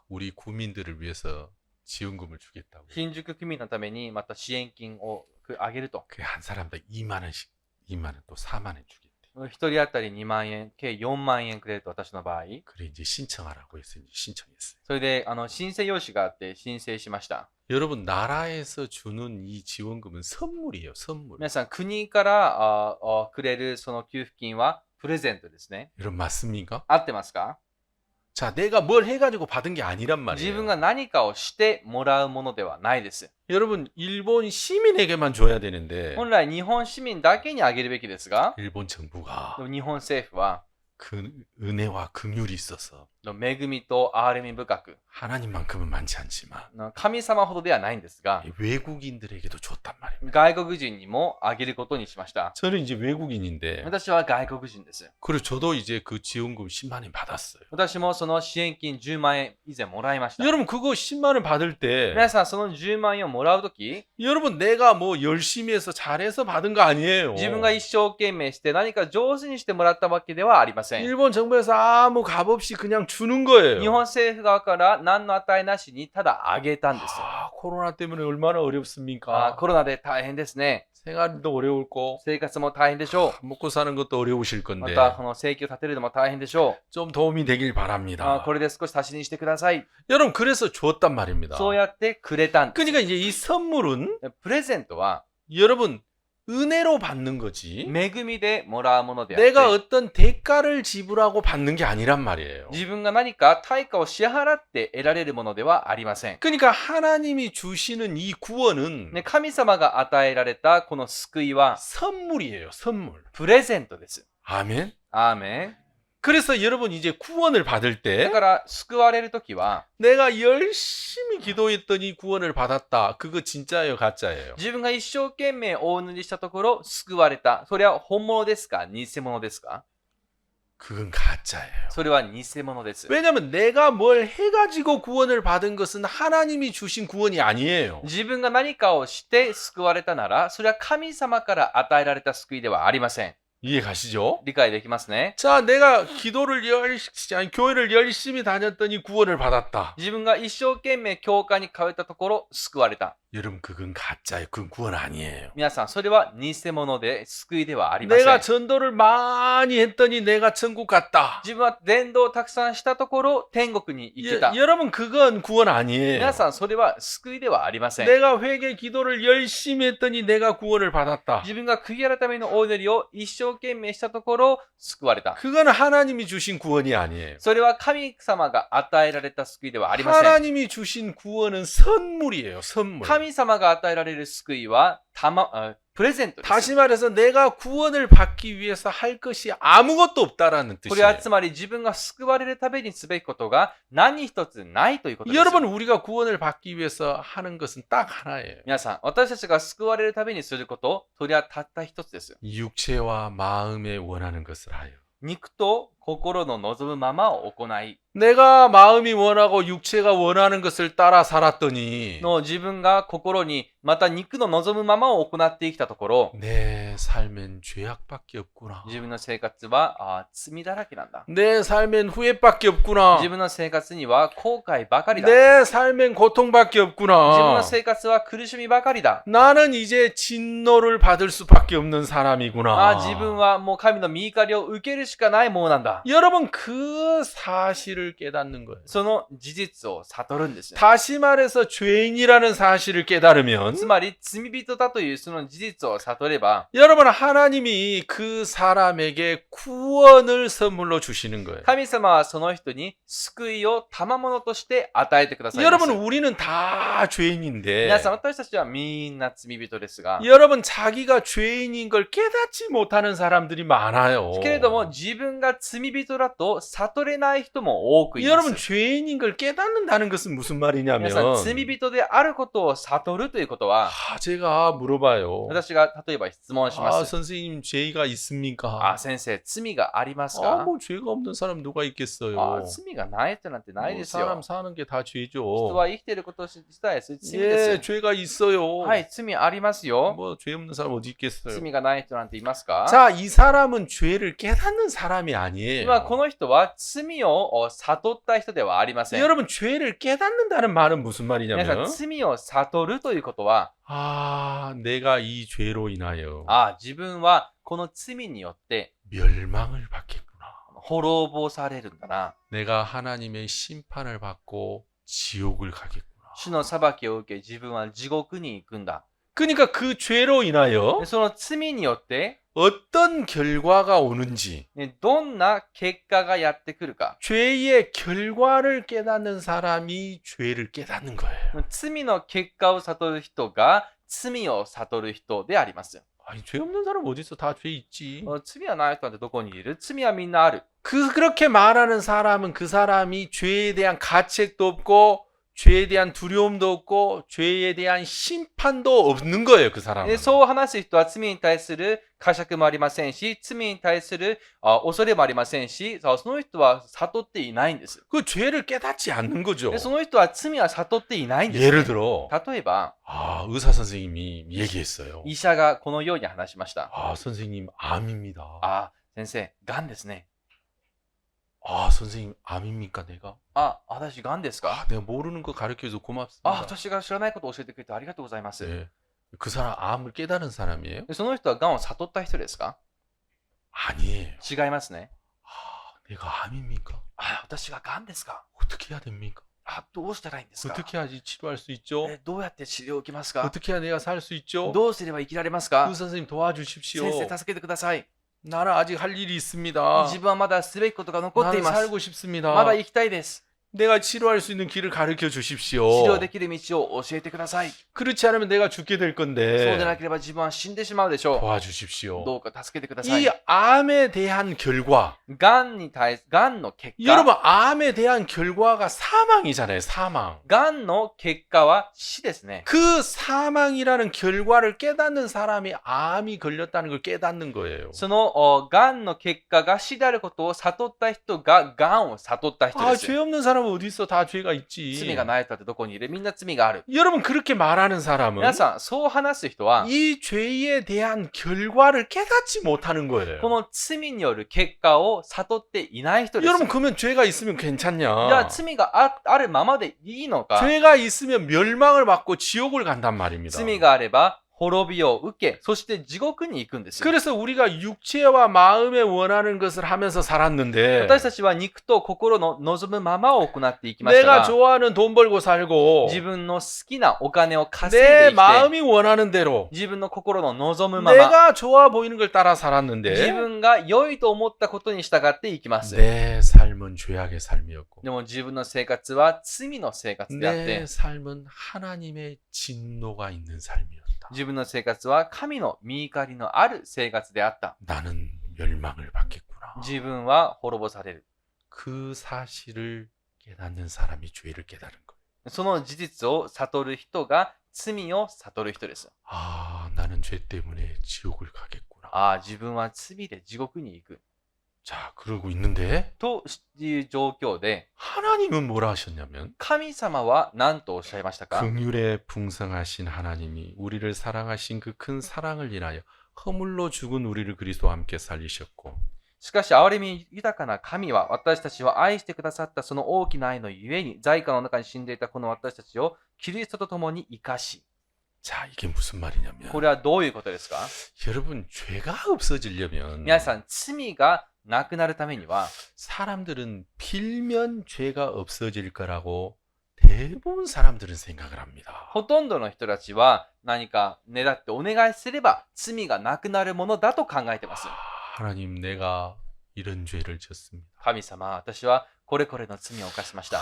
우리 구민들을 위해서 지원금을 주겠다고. 新宿区民のためにまた支援金をあげると。 그 한 사람당 2만 원씩, 2만 원 또 4만 원 주겠대. 1人当たり2万円、計4万円くれると私の場合。 그래 이제 신청하라고 해서 이제 신청했어요. それで、申請用紙があって申請しました。 여러분 나라에서 주는 이 지원금은 선물이에요. 선물. 皆さん、国からくれるその給付金はプレゼントですね。 여러분 맞습니까? 合ってますか？ 자, 내가 뭘 해가지고 받은 게 아니란 自 말이에요. 分が何かをしてもらうものではないです。 여러분 일본 시민에게만 줘야 되는데 本来、日本市民だけにあげるべきですが、 일본 정부가 でも日本政府は 그 은혜와 긍휼이 있어서 恵みと憐れみ深く、 하나님만큼은 많지 않지만 神様ほどではないんですが、 외국인들에게도 줬단 말입니다. 外国人にもあげることにしました。 저는 이제 외국인인데 私は外国人です。 그리고 저도 이제 그 지원금 10만 원 받았어요. 私もその支援金10万円以前もらいました。 여러분 그거 10만 원 받을 때 皆さん、その10万円をもらうとき、 여러분 내가 뭐 열심히 해서 잘해서 받은 거 아니에요. 自分が一生懸命して何か上手にしてもらったわけではありません。 일본 정부에서 아무 값 없이 그냥 주는 거예요. 日本政府側から何の値なしにただあげたんですよ。 코로나 때문에 얼마나 어렵습니까? コロナで大変ですね。 생활도 어려울 거 生活も大変でしょ 먹고 sa는 것도 어려우실 う。 건데 また、この生計を立てるのも大変でしょ 좀 도움이 되길 う。 바랍니다. これで少し足しにしてください。 여러분 그래서 줬단 말입니다. そうやってくれたんです。 그러니까 이제 이 선물은 プレゼントは 여러분 은혜로 받는 거지. 恵みでもらうものであって、 내가 어떤 대가를 지불하고 받는 게 아니란 말이에요. 自分が何か対価を支払って得られるものではありません。 그러니까 하나님이 주시는 이 구원은 ね、神様が与えられたこの救いは 선물이에요. 선물. プレゼントです。 아멘. アーメン。 그래서 여러분 이제 구원을 받을 だ 때 から救われるときは 내가 열심히 기도했더니 구원을 받았다. 그거 진짜예요, 가짜예요? 自分が一生懸命大塗りしたところ救われた。それは本物ですか？偽物ですか？ 그건 가짜예요. それは偽物です。 왜냐면 내가 뭘 해가지고 구원을 받은 것은 하나님이 주신 구원이 아니에요. 自分が何かをして救われたなら、それは神様から与えられた救いではありません。 이해 가시죠? 理解できますね。 자, 내가 교회를 열심히 다녔더니 구원을 받았다. 自分が一生懸命教会に通ったところ救われた。 여러분 그건 가짜예요. 그건 구원 아니에요. 皆さん、それは偽物で救いではありません。 내가 전도를 많이 했더니 내가 천국 갔다. 自分は伝道をたくさんしたところ、天国に行けた。 여러분 그건 구원 아니에요. 皆さん、それは救いではありません。 내가 회개 기도를 열심히 했더니 내가 구원을 받았다. 自分が悔い改めのお祈りを一生懸命したところ、救われた。 그건 하나님이 주신 구원이 아니에요. それは神様が与えられた救いではありません。 하나님이 주신 구원은 선물이에요. 선물. 神様が与えられる救いは、プレゼントです。 다시 말해서 내가 구원을 받기 위해서 할 것이 아무것도 없다라는 これは 뜻이에요. つまり自分が救われるためにすべきことが何一つないということです。 여러분 우리가 구원을 받기 위해서 하는 것은 딱 하나예요. 皆さん、私たちが救われるためにすること、それはたった一つです。 육체와 마음에 원하는 것을 하여. 肉と心の望むままを行い、 내가 마음이 원하고 육체가 원하는 것을 따라 살았더니 の自分が心にまた肉の望むままを行って生きたところ、 내 삶엔 죄악밖에 없구나. 自分の生活は罪だらけなんだ。 내 삶엔 후회밖에 없구나. 自分の生活には後悔ばかりだ。 내 삶엔 고통밖에 自分の 없구나. 生活は苦しみばかりだ。 나는 이제 진노를 받을 수밖에 없는 사람이구나. 自分はもう神の御怒りを受けるしかないものなんだ。 여러분 그 사실을 깨닫는 거예요. その事実を悟るんですよ。 다시 말해서 죄인이라는 사실을 깨달으면 つまり罪人だというその事実を悟れば、 여러분 하나님이 그 사람에게 구원을 선물로 주시는 거예요. 神様はその人に救いを賜物として与えてくださいます。 여러분 우리는 다 죄인인데 皆さん、私たちはみんな罪人ですが、 여러분 자기가 죄인인 걸 깨닫지 못하는 사람들이 많아요. けれども自分が罪人だと悟れない人も多くいま 여러분 す。 죄인인 걸 깨닫는다는 것은 무슨 말이냐면 皆さん、罪人であることを悟るということは、 제가 물어봐요. 私が例えば質問します。 선생님 죄가 있습니까? 先生、罪がありますか？ 뭐 죄가 없는 사람 누가 있겠어요? 罪がない人なんてないですよ。 사람 사는 게 다 人 죄죠. は生きていること自体罪です。 예, 죄가 있어요. はい、罪ありますよ。 뭐 죄 없는 사람 어디 있겠어요? 罪がない人なんていますか？ 자, 이 사람은 죄를 깨닫는 사람이 아니에요. 今この人は罪を悟った人ではありません。 여러분 죄를 깨닫는다는 말은 무슨 皆さん、 말이냐면 罪を悟るということは、 내가 이 죄로 인하여 自分はこの罪によって 멸망을 받겠구나. 滅ぼされるんだな。 내가 하나님의 심판을 받고 지옥을 가겠구나. 主の裁きを受け、自分は地獄に行くんだ。 그러니까 그 죄로 인하여 でその罪によって、 어떤 결과가 오는지 どんな結果がやってくるか。 죄의 결과를 깨닫는 사람이 죄를 깨닫는 거예요. 罪の結果を悟る人が罪を悟る人であります。 아니, 죄 없는 사람 어디 있어? 다 죄 있지. 罪はない人なんてどこにいる？罪はみんなある。 그렇게 말하는 사람은 그 사람이 죄에 대한 가책도 없고 죄에 대한 두려움도 없고 죄에 대한 심판도 없는 거예요, 그 사람은. そう話す人は罪に対する呵責もありませんし、罪に対する恐れもありませんし、その人は悟っていないんです。 그 죄를 깨닫지 않는 거죠. でその人は罪は悟っていないんです、 예를 들어 例えば、 의사 선생님이 얘기했어요. 医者がこのように話しました。 선생님 암입니다. 先生、癌ですね。 선생님 암입니까 내가? 私癌ですか？ 내가 모르는 거 가르쳐줘서 고맙습니다. 私が知らないことを教えてくれてありがとうございます。 네. 그 사람 암을 깨달은 사람이에요? でその人は癌を悟った人ですか？ 아니에요. 違いますね。 내가 암입니까? 私が癌ですか？ 어떻게 해야 됩니까? どうしたらいいんですか？ 어떻게 해야지 치료할 수 있죠? どうやって治療を受けますか？ 어떻게 해야 내가 살 수 있죠? どうすれば生きられますか？ 의사 선생님 도와주십시오. 先生、助けてください。 나는 아직 할 일이 있습니다. 自分はまだすべきことが残ってい 나는 ます。 살고 싶습니다. まだ生きたいです。 내가 치료할 수 있는 길을 가르쳐 治 주십시오. 療できる道を教えてください。 그렇지 않으면 내가 죽게 될 そうでな 건데 ければ自分は死んでしまうでしょ 도와주십시오. う。どうか助けてください 이 。 암에 대한 결과 癌の結 여러분 果。 암에 대한 결과가 사망이잖아요. 사망. 癌の結果は死ですね。 그 사망이라는 결과를 깨닫는 사람이 암이 걸렸다는 걸 깨닫는 거예요. その癌の結果が死であることを悟った人が癌を悟った人で 죄 す。 없는 사람 사람은 어디 있어? 다 죄가 있지. 罪がない人ってどこにいる？みんな罪がある。 여러분 그렇게 말하는 사람은 皆さん、そう話す人は、 이 죄에 대한 결과를 깨닫지 못하는 거예요. この罪による結果を悟っていない人です。 여러분 그러면 죄가 있으면 じゃあ 괜찮냐? 罪があるままでいいのか？ 죄가 있으면 멸망을 받고 지옥을 간단 말입니다. 罪があれば滅びを受け、そして地獄に行くんですよ。 그래서 우리가 육체와 마음에 원하는 것을 하면서 살았는데 私たちは肉と心の望むままを行っていきました 내가 が、 좋아하는 돈 벌고 살고 自分の好きなお金を稼いで 내 生きて、 마음이 원하는 대로 自分の心の望むまま、 내가 좋아 보이는 걸 따라 自 살았는데 分が良いと思ったことに従っていきます。 내 삶은 죄악의 삶이었고 でも自分の生活は罪の生活であって 내 、 삶은 하나님의 진노가 있는 삶이었다. 自分の生活は神の御怒りのある生活であった。 나는 멸망을 받겠구나. 自分は滅ぼされる。 그 사실을 깨닫는 사람이 죄를 깨달은 거예요. その事実を悟る人が罪を悟る人です。 아, 나는 죄 때문에 지옥을 가겠구나. ああ、自分は罪で地獄に行く。 자, 그러고 있는데 という状況で、 하나님은 뭐라 하셨냐면 神様は何とおっしゃいましたか？ 긍휼에 풍성하신 하나님이 우리를 사랑하신 그 큰 사랑을 인하여 허물로 죽은 우리를 그리스도와 함께 살리셨고 しかし、憐れみ豊かな神は私たちを愛してくださったその大きな愛のゆえに、罪禍の中に死んでいたこの私たちをキリストと共に生かし。 자, 이게 무슨 말이냐면 これはどういうことですか？ 여러분 죄가 없어지려면 皆さん、罪がなくなるためには、 사람들은 빌면 죄가 없어질 거라고 대부분 사람들은 생각을 합니다. ほとんどの人たちは何かねだってお願いすれば罪がなくなるものだと考えてます。 하나님 내가 이런 죄를 졌습니다. 神様、私はこれこれの罪を犯しました。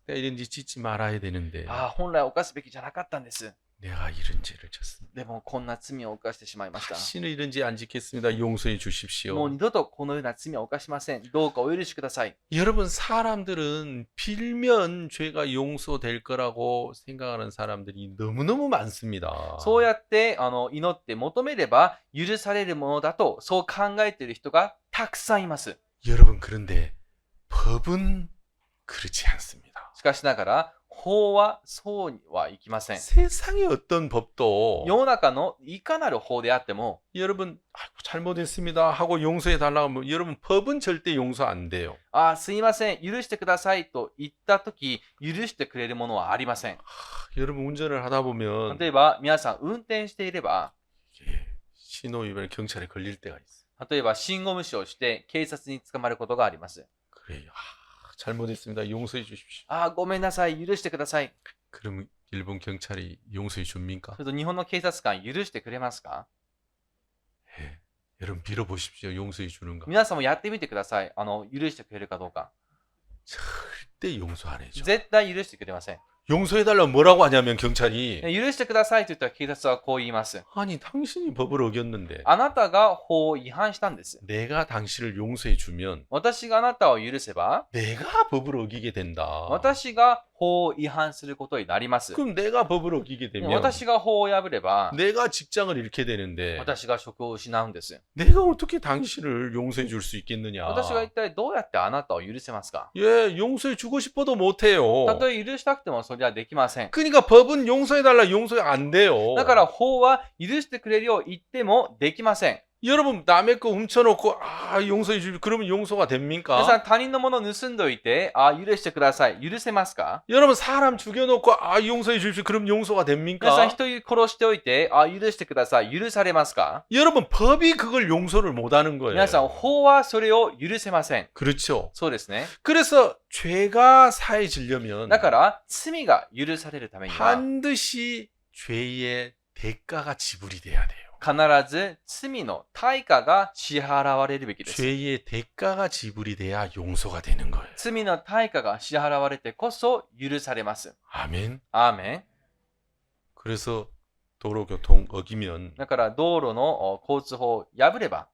내가 이런 짓 짓지 말아야 되는데 ああ、本来犯すべきじゃなかったんです。 내가 이런 죄를 졌습니다. でもこんな罪を犯してしまいました。 다시는 이런 죄 안 짓겠습니다. 용서해 もう 주십시오. 二度とこのような罪を犯しません。どうかお許しください。 여러분 사람들은 빌면 죄가 용서될 거라고 생각하는 사람들이 너무너무 많습니다. そうやって祈って求めれば許されるものだとそう考えている人がたくさんいます。 여러분 그런데 법은 그렇지 않습니다. しかしながら法はそうにはいきません。 세상의 어떤 법도 世の中のいかなる法であっても、 여러분 아이고, 잘못했습니다 하고 용서해 달라고 하면 여러분 법은 절대 용서 안 돼요. ああ、すいません、許してくださいと言ったとき、許してくれるものはありません。 여러분 운전을 하다 보면 例えば、皆さん運転していれば、 이게 신호위반에 경찰에 걸릴 때가 있어요. 例えば信号無視をして警察に捕まることがあります。 그래요. 잘못했습니다. 용서해 주십시오. ああ、ごめんなさい、許してください。 그럼 일본 경찰이 용서해 줍니까? それと日本の警察官許してくれますか？ 예. 여러분 빌어보십시오. 용서해 주는가? 皆さんもやってみてください。許してくれるかどうか。 절대 용서 안 해줘. 絶対許してくれません。 용서해달라고 뭐라고 하냐면 경찰이 許してくださいと言ったら警察はこう言います。 아니 당신이 법을 어겼는데 あなたが法を違反したんです。 내가 당신을 용서해 주면 私があなたを許せば、 내가 법을 어기게 된다. 私が法を違反することになります。 그럼 내가 법을 어기게 でも 되면 私が法を破れば、 내가 직장을 잃게 되는데 私が職を失うんです。 내가 어떻게 당신을 용서해 줄 수 있겠느냐? 私が一体どうやってあなたを許せますか？ 예, 용서해 주고 싶어도 못 해요. たとえ許したくてもそれはできません。 그러니까 법은 용서해 달라 용서 안 돼요. だから法は許してくれるよう言ってもできません。 여러분 남의 거 훔쳐놓고 용서해 주 그러면 용서가 皆さ 됩니까? ん他人のものを盗んでおいて、許してください。許せますか？ 여러분 사람 죽여놓고 용서해 주십시오. 그럼 용서가 皆さん 됩니까? 人殺しておいて、許してください。許されますか？ 여러분 법이 그걸 용서를 못하는 거예요. 皆さん法はそれを許せません。 그렇죠. そうですね。 그래서 죄가 사해지려면 だから罪が許されるためには、 반드시 죄의 대가가 지불이 돼야 돼요. 必ず罪の対価が支払われるべきです。 죄의 대가가 지불이 돼야 용서가 되는 거예요. 罪の対価が支払われてこそ許されます。 아멘. アーメン。 그래서 도로교통 어기면 だから道路の交通法を破れば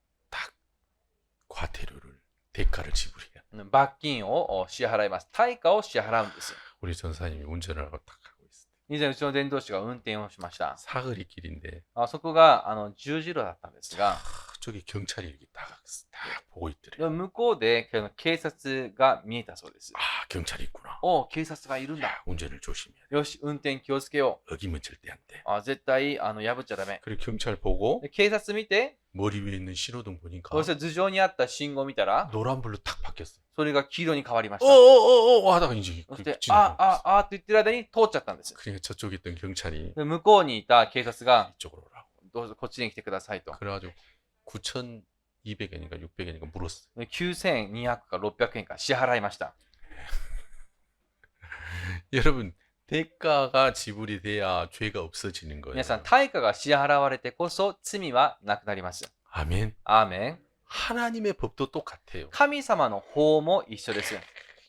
과태료를 대가를 지불해야. 罰金を支払います。対価を支払うんです。 우리 전사님이 운전을 하고 딱 하고 있어요. 以前うちの伝道師が運転をしました。 사거리 길인데 そこが十字路だったんですが、 저쪽에 경찰이 이렇게 딱 보고 で 있더래요. も向こうで警察が見えたそうです。 아, 경찰이 있구나. お警察がいるんだ。 야, 운전을 조심해야 돼. よし、運転気をつけよ 어기면 절대 안 돼. う。絶対破っちゃダメ。 그리고 경찰 보고 で警察見て、 머리 위에 있는 신호등 보니까 そして頭上にあった信号を見たら、 노란불로 탁 바뀌었어. それが黄色に変わりました。 어어어어 하다가 이제 そして、지나가고 있어. って言ってる間に通っちゃったんです。 그러니까 저쪽에 있던 경찰이 で向こうにいた警察が、 이쪽으로 오라고. どうぞこっちに来てくださいと。 그래가지고 9,200엔인가 600엔인가 물었어. で9200か600円か支払いました。 여러분, 대가가 지불이 돼야 죄가 없어지는 거예요. 皆さん、対価が支払われてこそ罪はなくなります。 아멘. アーメン。 하나님의 법도 똑같아요. 神様の法も一緒です。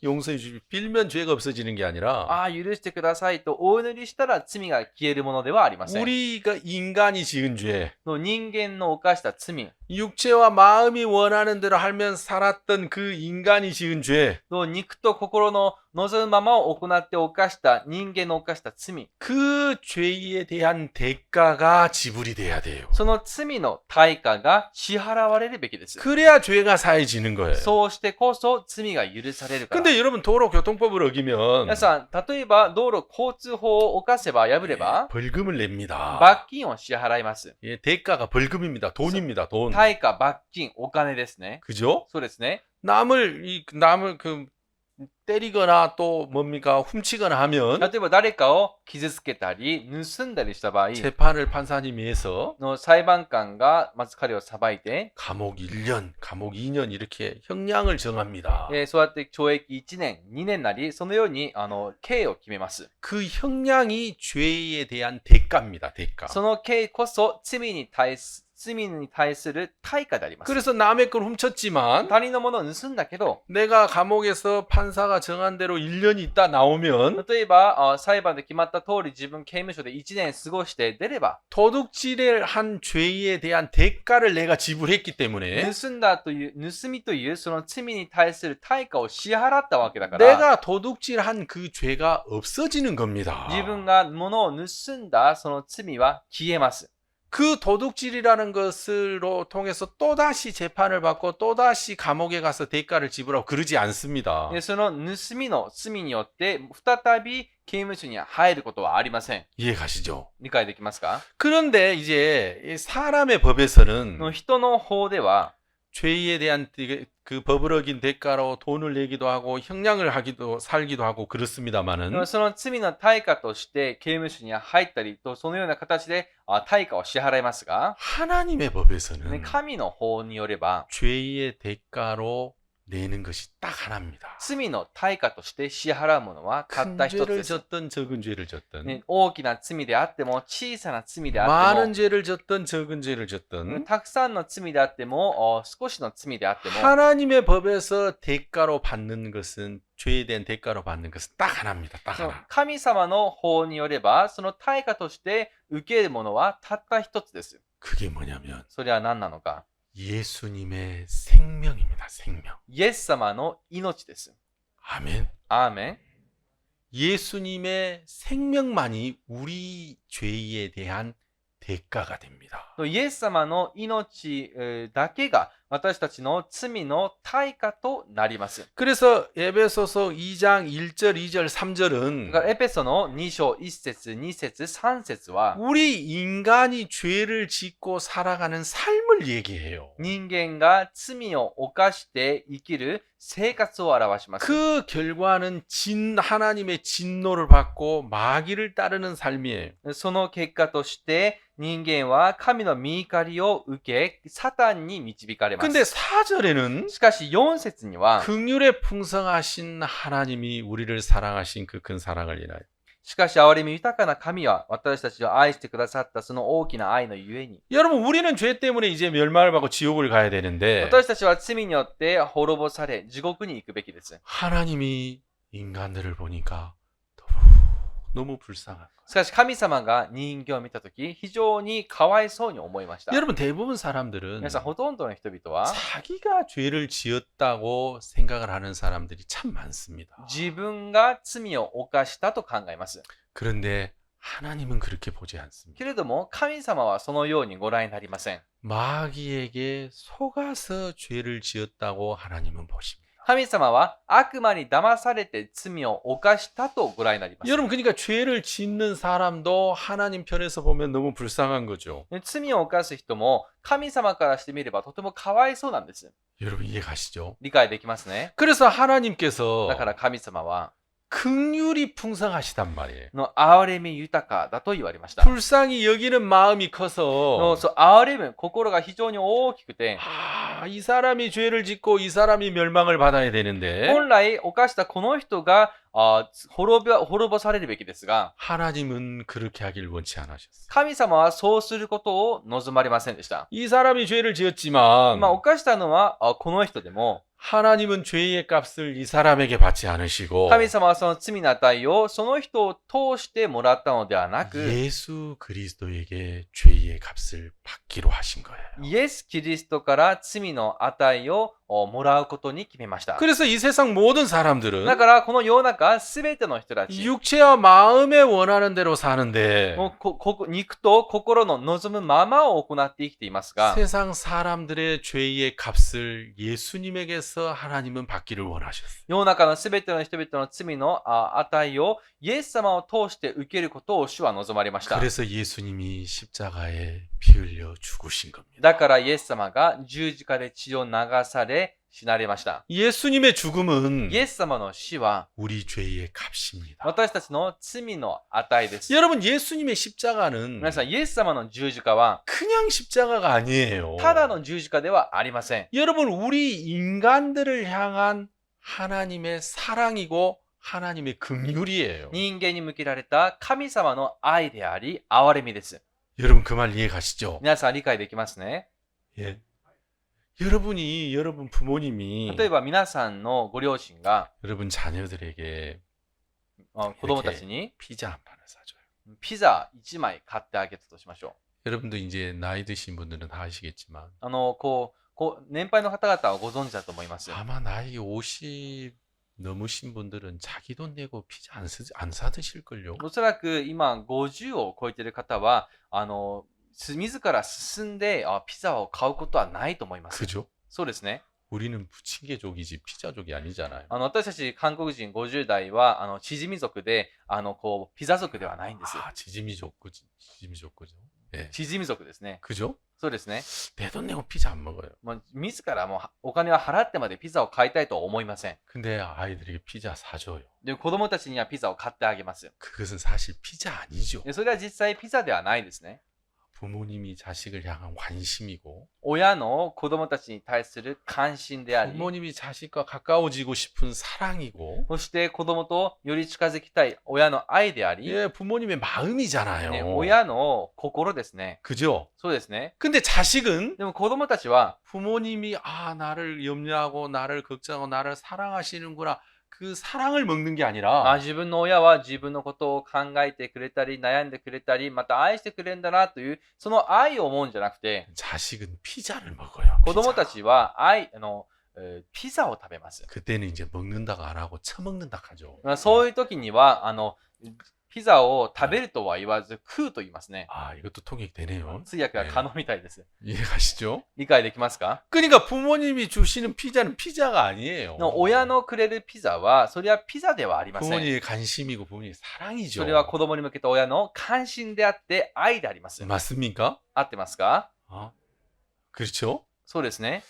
용서해 주시 빌면 죄가 없어지는 게 아니라 許してくださいとお祈りしたら罪が消えるものではありません。 우리가 인간이 지은 죄, の人間の犯した罪、 육체와 마음이 원하는 대로 하면 살았던 그 인간이 지은 죄, の肉と心の望むままを行って犯した人間の犯した罪、 그 죄에 대한 대가가 지불이 돼야 돼요. その罪の対価が支払われるべきです。 그래야 죄가 사해지는 거예요. そうしてこそ罪が許されるから。 근데 여러분 도로교통법을 어기면 皆さん、例えば道路交通法を犯せば破れば、 벌금을 냅니다. 罰金を支払います。 예, 대가가 벌금입니다. 돈입니다. 돈. 対価、罰金、お金ですね。 그죠? そうですね。 남을 때리거나 또 뭡니까 훔치거나 하면 例えば誰かを傷つけたり、盗んだりした場合、 재판을 판사님이 해서 の裁判官がまず彼を裁いて、 감옥 1년, 감옥 2년 이렇게 형량을 정합니다. そうやって懲役1年、2年なり、そのように刑を決めます。 그 형량이 죄에 대한 대가입니다. 대가. その刑こそ罪に対する対価であります。 그래서 남의 걸 훔쳤지만 他人のものを盗んだけど、 내가 감옥에서 판사가 정한 대로 1년 있다 나오면 例えば裁判で決まった通り自分刑務所で1年過ごして出れば、 도둑질을 한 죄에 대한 대가를 내가 지불했기 때문에 盗みというその罪に対する対価を支払ったわけだから、 내가 도둑질한 그 죄가 없어지는 겁니다. 自分が物を盗んだその罪は消えます。 그 도둑질이라는 것으로 통해서 또다시 재판을 받고 또다시 감옥에 가서 대가를 지불하고 그러지 않습니다. でその盗みの罪によって再び刑務所に入ることはありません。 이해 가시죠? 理解できますか？ 그런데 이제 이 사람의 법에서는 の人の法では 죄에 대한 그 법을 어긴 대가로 돈을 내기도 하고 형량을 살기도 하고 그렇습니다만은 その罪の対価として刑務所に入ったりとそのような形で対価を支払いますが、 하나님의 법에서는 神の法によれば 죄의 대가로 내는 것이 딱 하나입니다. 罪の対価として支払うものはたっ 큰 た一つ 죄를 です。 졌든 적은 죄를 졌든 大きな罪であっても小さな罪であって 많은 も 죄를 졌든 적은 죄를 졌든 たくさんの罪であっても少しの罪であっても 하나님의 법에서 대가로 받는 것은 죄에 대한 대가로 받는 것은 딱 하나입니다. 딱 その 하나. 神様の法によればその対価として受けるものはたった一つです。 그게 뭐냐면 それは何なのか。 예수님의 생명입니다. 생명. イエス様の命です。 아멘. アーメン。 예수님의 생명만이 우리 죄에 대한 대가가 됩니다. イエス様の命だけが私たちの罪の対価となります。 그래서 에베소서 2장 1절, 2절, 3절은 エペソの2章1節2節3節は 우리 인간이 죄를 짓고 살아가는 삶을 얘기해요. 人間が罪を犯して生きる生活を表します。 그 결과는 하나님의 진노를 받고 마귀를 따르는 삶이에요. その結果として人間は神の御怒りを受け、サタンに導かれます。 근데 4절에는 しかし4節には 긍휼에 풍성하신 하나님이 우리를 사랑하신 그 큰 사랑을 인하여 しかし憐れみ豊かな神は私たちを愛してくださったその大きな愛のゆえに 여러분 우리는 죄 때문에 이제 멸망을 받고 지옥을 가야 되는데 私たちは罪によって滅ぼされ地獄に行くべきです。 하나님이 인간들을 보니까 너무 불쌍한 しかし神様が人間を見たとき非常にかわいそうに思いました。 여러분 대부분 사람들은 皆さんほとんどの人々は 자기가 죄를 지었다고 생각을 하는 사람들이 참 많습니다. 自分が罪を犯したと考えます。 그런데 하나님은 그렇게 보지 않습니다. けれども、神様はそのようにご覧になりません。 마귀에게 속아서 죄를 지었다고 하나님은 보십니다. 神様は悪魔に騙されて罪を犯したとご覧になります。 여러분, 그러니까 죄를 짓는 사람도 하나님 편에서 보면 너무 불쌍한 거죠. 罪を犯す人も神様からしてみればとてもかわいそうなんです。 여러분, 이해 가시죠? 理解できますね。 그래서 하나님께서 だから神様は 긍휼이 풍성하시단 말이에요. の憐れみ豊かだと言われました。 불쌍히 여기는 마음이 の 커서 そう憐れむ心が非常に大きくて、 이 사람이 죄를 짓고 이 사람이 멸망을 받아야 되는데 本来犯したこの人が滅ぼされるべきですが、 하나님은 그렇게 하길 원치 않으셨어요. 神様はそうすることを望まれませんでした。 이 사람이 죄를 지었지만 犯したのはこの人でも、 하나님은 죄의 값을 이 사람에게 받지 않으시고 神様はその罪の値をその人を通してもらったのではなく、 예수 그리스도에게 죄의 값을 받기로 하신 거예요. イエス・キリストから罪の値をもらうことに決めました。 그래서 이 세상 모든 사람들은 だからこの世の中すべての人たち、 육체와 마음에 원하는 대로 사는데 もう肉と心の望むままを行って生きていますが、 세상 사람들의 죄의 값을 예수님에게서 하나님은 받기를 원하셨어요. 世の中のすべての人々の罪の値をイエス様を通して受けることを主は望まれました。 그래서 예수님이 십자가에 피 흘려 죽으신 겁니다. だからイエス様が十字架で血を流され死なれました。 예수님의 죽음은 イエス様の死は 우리 죄의 값입니다. 私たちの罪の値です。 여러분, 예수님의 십자가는 皆さん、イエス様の十字架は 그냥 십자가가 아니에요. ただの十字架ではありません。 여러분, 우리 인간들을 향한 하나님의 사랑이고 하나님의 긍휼이에요. 人間に向けられた神様の愛であり、憐れみです。 여러분, 그 말 이해 가시죠? 皆さん理解できますね。 예. 여러분 부모님이 例えば皆さんのご両親が 여러분 자녀들에게 子供たちに 피자 한 판을 사줘요. ピザ1枚買ってあげたとしましょ 여러분도 이제 나이 드신 분들은 다 아시겠지만 う。年配の方々はご存知だと思います。 아마 나이 50 넘으신 분들은 자기 돈 내고 피자 안 사 드실걸요. おそらく今50を超えている方は、自ら進んでピザを買うことはないと思います。 그죠? そうですね。 우리는 부침개족이지 피자족이 아니잖아요. 私たち韓国人50代はチヂミ族でピザ族ではないんです。 지지미족 그죠? 예. チヂミ族ですね。 그죠? そうですね。 내 돈 내고 피자 안 먹어요. もう自らもうお金を払ってまでピザを買いたいとは思いません。 근데 아이들에게 피자 사줘요. で、子供たちにはピザを買ってあげます。 그것은 사실 피자 아니죠. でそれは実際ピザではないですね。 부모님이 자식을 향한 관심이고 親の子供たちに対する関心であり、 부모님이 자식과 가까워지고 싶은 사랑이고 そして子供とより近づきたい親の愛であり、 예, 부모님의 마음이잖아요. ね、親の心ですね。 그죠? そうですね。 근데 자식은 でも子供たちは、 부모님이 나를 염려하고 나를 걱정하고 나를 사랑하시는구나. 그 사랑을 먹는 게 아니라 自分の親は自分のことを考えてくれたり、悩んでくれたり、また愛してくれるんだなという、その愛を思うんじゃなくて、 자식은 피자를 먹어요. 子供たちはピザを食べます。 그때는 이제 먹는다가 안 하고 처먹는다 하죠. そういう時には、ピザを食べるとは言わず、食うと言いますね。 이것도 통역되네요. 通訳が可能みたいです。 이해가시죠? 理解できますか？ 그러니까 부모님이 주시는 피자는 피자가 아니에요. 親のくれるピザは、それはピザではありません。 부모님의 관심이고 부모님의 사랑이죠. それは子供に向けた親の関心であって愛であります。 맞습니까? 合ってますか？ 그렇죠? そうですね。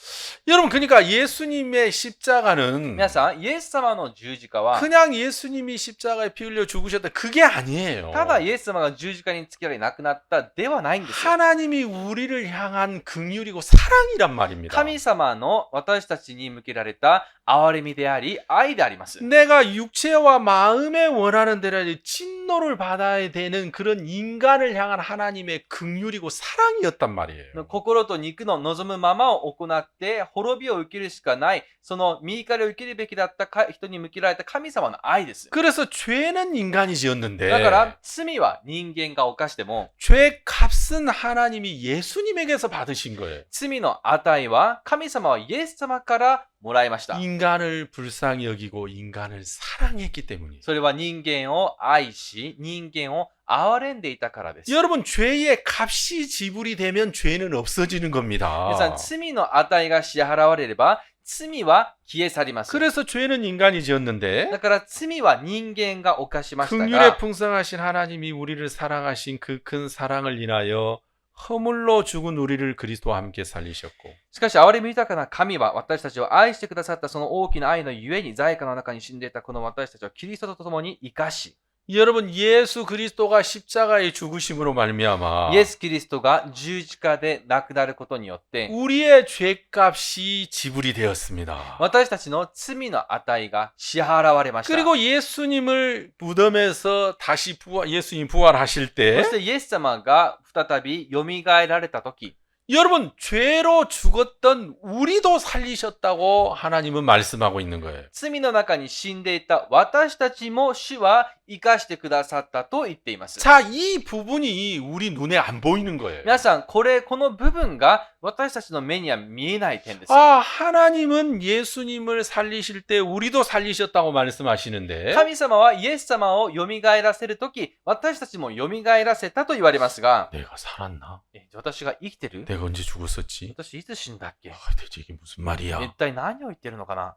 여러분, 그러니까 예수님의 십자가는 皆さん、イエス様の十字架は、 그냥 예수님이 십자가에 피 흘려 죽으셨다. 그게 아니에요. ただイエス様が十字架につけられ亡くなったではないんですよ。 하나님이 우리를 향한 긍휼이고 사랑이란 말입니다. 神様の私たちに向けられた憐れみであり、愛であります。 내가 육체와 마음에 원하는 대로 진노를 받아야 되는 그런 인간을 향한 하나님의 긍휼이고 사랑이었단 말이에요. 心と肉の望むままを行って滅びを受けるしかない、その右から受けるべきだった人に向けられた神様の愛です。 그래서 죄는 인간이 지었는데 だから罪は人間が犯しても、 죄 값은 하나님이 예수님에게서 받으신 거예요. 罪の値は神様はイエス様からもらいました。 인간을 불쌍히 여기고 인간을 사랑했기 때문이에요. それは人間を愛し、人間を憐れんでいたからです。 여러분, 죄의 값이 지불이 되면 죄는 없어지는 皆さ 겁니다. ん、罪の値が支払われれば、罪は消え去ります。 그래서 죄는 인간이 지었는데 だから罪は人間が犯しました 긍휼에 が、 풍성하신 하나님이 우리를 사랑하신 그 큰 사랑을 인하여 허물로 죽은 우리를 그리스도와 함께 살리셨고 しかし、憐れみ豊かな神は私たちを愛してくださったその大きな愛のゆえに、罪悪の中に死んでいたこの私たちをキリストと共に生かし、 여러분, 예수 그리스도가 십자가의 죽으심으로 말미암아 イエス・キリストが十字架で亡くなることによって、 우리의 죄값이 지불이 되었습니다. 私たちの罪の値が支払われました。 그리고 예수님을 무덤에서 다시 예수님 부활하실 そ 때 してイエス様が再び蘇られたとき、 여러분, 죄로 죽었던 우리도 살리셨다고 하나님은 말씀하고 있는 거예요. 罪の中に死んでいた私たちも主は生かしてくださったと言っています。 자, 이 부분이 우리 눈에 안 보이는 거예요. 皆さん、この部分が私たちの目には見えない点です。 아, 하나님은 예수님을 살리실 때 우리도 살리셨다고 말씀하시는데 神様はイエス様を蘇らせるとき、私たちも蘇らせたと言われますが、 내가 살았나? 私が生きてる？ 내가 언제 죽었었지? 私いつ死んだっけ？ 아, 대체 이게 무슨 말이야? 一体何を言ってるのかな？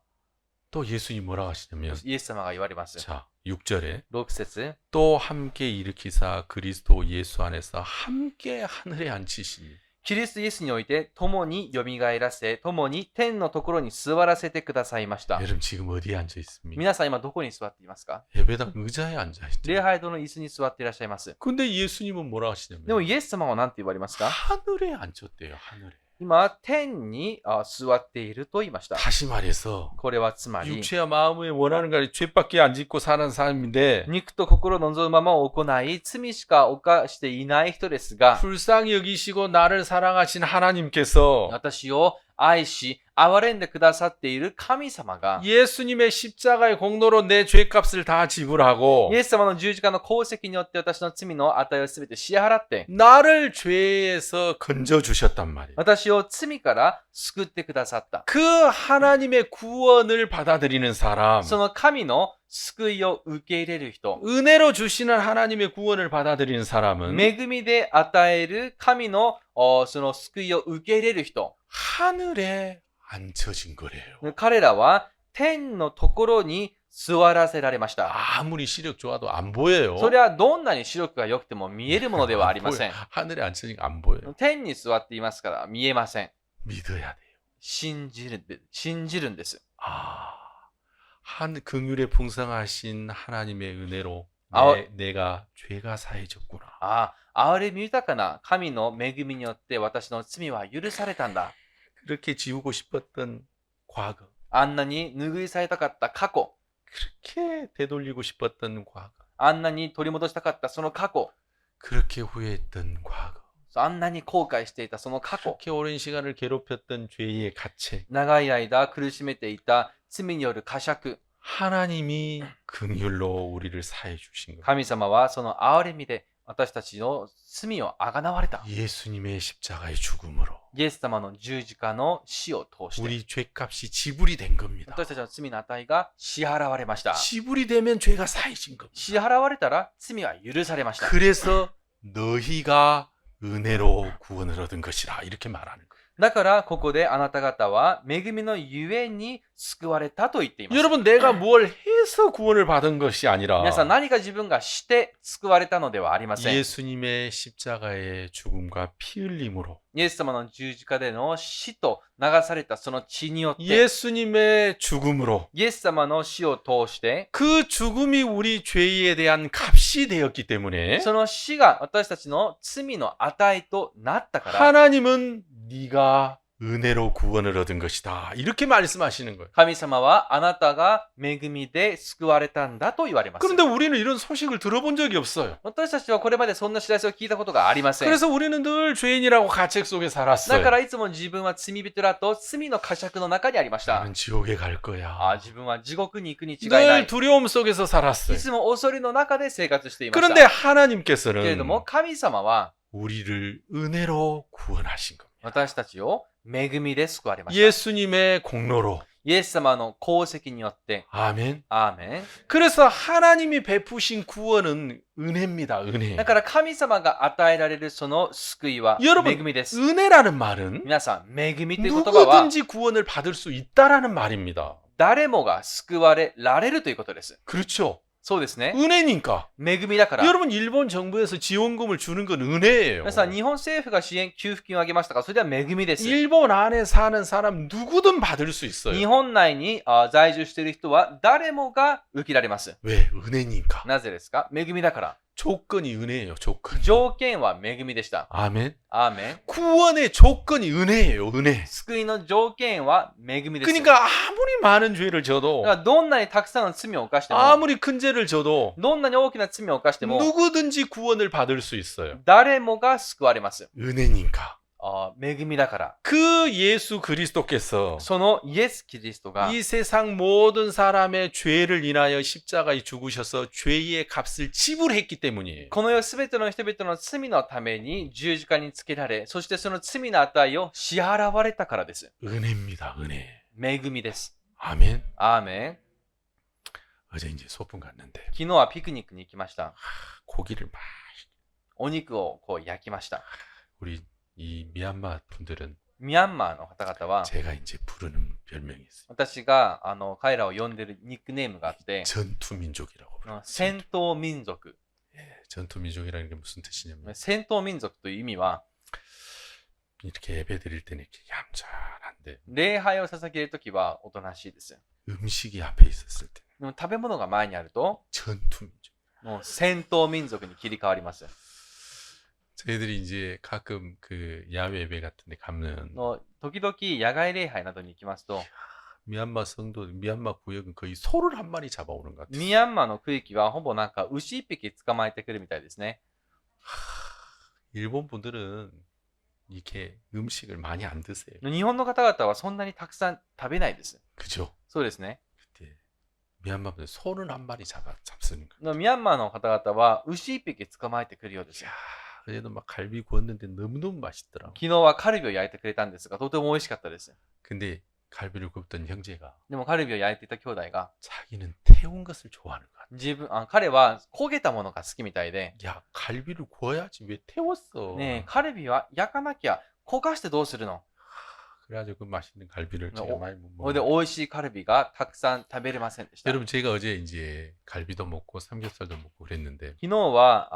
또 예수님 뭐라고 하시냐면 イエス様が言われます。 자, 6절에 6節 또 함께 일으키사 그리스도 예수 안에서 함께 하늘에 앉히시니 キリストイエスにおいて共に蘇らせ、共に天のところに座らせてくださいました。 여러분 지금 어디에 앉아 있습니까? 皆さん今どこに座っていますか？ 예배당 의자에 앉아 礼 있죠. 拝堂の椅子に座っていらっしゃいます。 근데 예수님은 뭐라고 でも 하시냐면 イエス様は何て言われますか？ 하늘에 앉혔대요. 하늘에. 今、天に座っていると言いました。 다시 말해서 これはつまり、 육체와 마음에 원하는 걸 죄밖에 안 짓고 사는 사람인데 肉と心の望むままを行い、罪しか犯していない人ですが、 불쌍히 여기시고 나를 사랑하신 하나님께서 私を愛し、憐れんでくださっている神様が、 예수님의 십자가의 공로로 내 죄값을 다 지불하고 イエス様の十字架の功績によって私の罪の値をすべて支払って、 나를 죄에서 건져 주셨단 말이에요. 私を罪から救ってくださった。 그 하나님의 구원을 받아들이는 사람, その神の救いを受け入れる人、 은혜로 주시는 하나님의 구원을 받아들이는 사람은 恵みで与える神のその救いを受け入れる人、 하늘에 앉혀진 거래요. 彼らは天のところに座らせられました。 아무리 시력 좋아도 안 보여요. それはどんなに視力が良くても見えるものではありません。 하늘에 앉혀지니까 안 보여요. 天に座っていますから見えません。 믿어야 돼요. 信じるんです。 아, 한 긍휼에 풍성하신 하나님의 은혜로 아, 내가 죄가 사해졌구나. ああ、憐れみ豊かな神の恵みによって私の罪は許されたんだ。 그렇게 지우고 싶었던 과거, あんなに拭いされたかった過去、 그렇게 되돌리고 싶었던 과거, あんなに取り戻したかったその過去、 그렇게 후회했던 과거, あんなに後悔していたその過去、 그렇게 오랜 시간을 괴롭혔던 죄의 가책, 長い間苦しめていた罪による呵責、 하나님이 긍휼로 우리를 사해 주신 것. 神様はその憐れみで私たちの罪をあがなわれた。 예수님의 십자가의 죽음으로 イエス様の十字架の死を通して、 우리 죄값이 지불이 된 겁니다. 私たちの罪の値が支払われました。 지불이 되면 죄가 사해진 겁니다. 支払われたら罪は許されました。 그래서 너희가 은혜로 구원을 얻은 것이라 이렇게 말하는 거예요. だからここであなた方は恵みのゆえに救われたと言っています。 여러분 내가 뭘 해서 구원을 받은 것이 아니라 皆さん何か自分がして救われたのではありません。 예수님의 십자가의 죽음과 피 흘림으로 イエス様の十字架での死と流されたその血によって、 예수님의 죽음으로 イエス様の死を通して、 그 죽음이 우리 죄에 대한 값이 되었기 때문에 その死が私たちの罪の値となったから、 하나님은 네가 은혜로 구원을 얻은 것이다. 이렇게 말씀하시는 거예요. 神様はあなたが恵みで救われたんだと言われます。 그런데 우리는 이런 소식을 들어본 적이 없어요. 私たちはこれまでそんな知らせを聞いたことがありません。 그래서 우리는 늘 죄인이라고 가책 속에 だ 살았어요. からいつも自分は罪人だと罪の呵責の中にありました。 나는 지옥에 갈 거야. 自分は地獄に行くに違いな 늘 い。 두려움 속에서 い 살았어요. つも恐れの中で生活していまし 그런데 た。けれ 하나님께서는 ども神様は 우리를 은혜로 구원하신 겁니다. 私たちを恵みで救われました。 예수님의 공로로 イエス様の功績によって、 아멘. アーメン。 그래서 하나님이 베푸신 구원은 은혜입니다. 은혜. だから神様が与えられるその救いは 여러분 恵みです。 은혜라는 말은 皆皆さん、恵みという言葉は 누구든지 구원을 받을 수 있다라는 말입니다. 誰もが救われられるということです。 그렇죠. そうですね。 은혜니까. 恵みだから。 여러분 일본 정부에서 지원금을 주는 건 은혜예요. 皆さん、日本政府が支援、給付金をあげましたが、それは恵みです。 일본 안에 사는 사람 누구든 받을 수 日 있어요. 本内に在住している人は誰もが受けられます。 왜? 은혜니까. なぜですか？恵みだから。 조건이 은혜예요. 조건. 条件は恵みでした。 아멘. アーメン。 구원의 조건이 은혜예요. 은혜. 救いの条件は恵みです。 그러니까 아무리 많은 죄를 져도 だからどんなにたくさんの罪を犯しても、 아무리 큰 죄를 져도 どんなに大きな罪を犯しても、 누구든지 구원을 받을 수 있어요. 誰もが救われます。 은혜니까. 恵みだから。 그 예수 그리스도께서 そのイエス・キリストが 이 세상 모든 사람의 죄를 인하여 십자가에 죽으셔서 죄의 값을 지불했기 때문이에요. この世すべての人々の罪のために十字架につけられ、そしてその罪の値を支払われたからです。 은혜입니다. 은혜. 恵みです。 아멘. アーメン。 어제 이제 소풍 갔는데 昨日はピクニックに行きました。 고기를 막 お肉をこう焼きました。 우리 이 미얀마 분들은 ミャンマーの方々は、 제가 이제 부르는 별명이 있어요. 私が彼らを呼んでるニックネームがあって、 전투 민족이라고 불러요. 戦闘民族。 예, 전투 민족이라는 게 무슨 뜻이냐면 戦闘民族という意味は、 이렇게 예배 드릴 때는 이렇게 얌전한데 礼拝を捧げるときはおとなしいです。 음식이 앞에 있었을 때 でも食べ物が前にあると、 전투 민족. もう戦闘民族に切り替わります。 저희들이 이제 가끔 그 야외 예배 같은 데 가면 時々野外礼拝などに行きますと、 미얀마 성도, 미얀마 구역은 거의 소를 한 마리 잡아오는 것 같아요. ミャンマーの区域はほぼなんか牛一匹捕まえてくるみたいですね。 일본 분들은 이렇게 음식을 많이 안 드세요. 日本の方々はそんなにたくさん食べないです。 그죠? そうですね。 그때 미얀마 분들 소는 한 마리 잡수는 거. ミャンマーの方々は牛一匹捕まえてくるようです。 이야, 어제도 막 갈비 구웠는데 너무너무 맛있더라. 昨日はカルビを焼いてくれたんですが、とても美味しかったです。 근데 갈비를 굽던 형제가 でもカルビを焼いていた兄弟が、 자기는 태운 것을 좋아하는 것 같아. 彼は焦げたものが好きみたいで、 야, 갈비를 구워야지 왜 태웠어? ねえ、カルビは焼かなきゃ、焦がしてどうするの？ 그래가지고 그 맛있는 갈비를 제가 많이 못 それで 먹어. 美味しいカルビがたくさん食べれませんでした。 여러분 제가 어제 이제 갈비도 먹고 삼겹살도 먹고 그랬는데 昨日は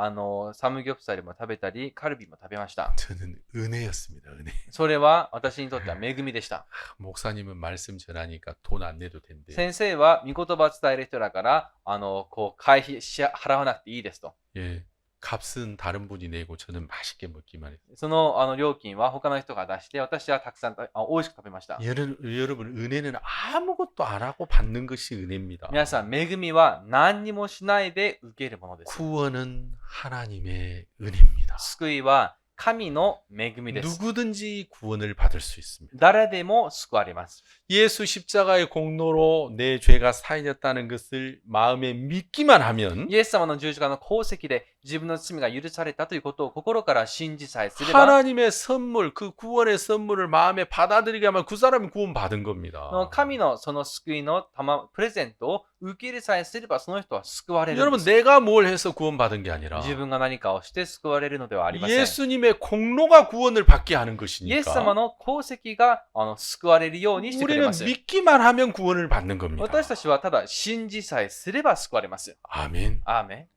サムギョプサルも食べたり、カルビも食べました。 저는 은혜였습니다. 은혜. それは私にとっては恵みでした。 목사님은 말씀 전하니까 돈 안 내도 된대. 先生は御言葉を伝える人だから、こう会費払わなくていいですと。 예, 값은 다른 분이 내고 저는 맛있게 먹기만 했어요. その料金は他の人が出して、私はたくさん美味しく食べました。 여러분 은혜는 아무것도 안 하고 받는 것이 은혜입니다. 皆さん、恵みは何にもしないで受けるものです。 구원은 하나님의 은혜입니다. 救いは神の恵みです。 누구든지 구원을 받을 수 있습니다. 誰でも救われます。 예수 십자가의 공로로 내 죄가 사해졌다는 것을 마음에 믿기만 하면 イエス様の十字架の功績で自分の罪が許されたということを心から信じさえすれば、 하나님의 선물, 그 구원의 선물을 마음에 받아들이게 하면 그 사람이 구원받은 겁니다. 神のその救いのプレゼントを受け入れさえすれば、その人は救われるんで 여러분 す。 내가 뭘 해서 구원받은 게 아니라 自分が何かをして救われるのではありません。 예수님의 공로가 구원을 받게 하는 イエス様 것이니까 の功績が救われるようにしてくれ 우리는 ます。 믿기만 하면 구원을 받는 겁니다. 私たちはただ信じさえすれば救われます。 아멘. アーメン。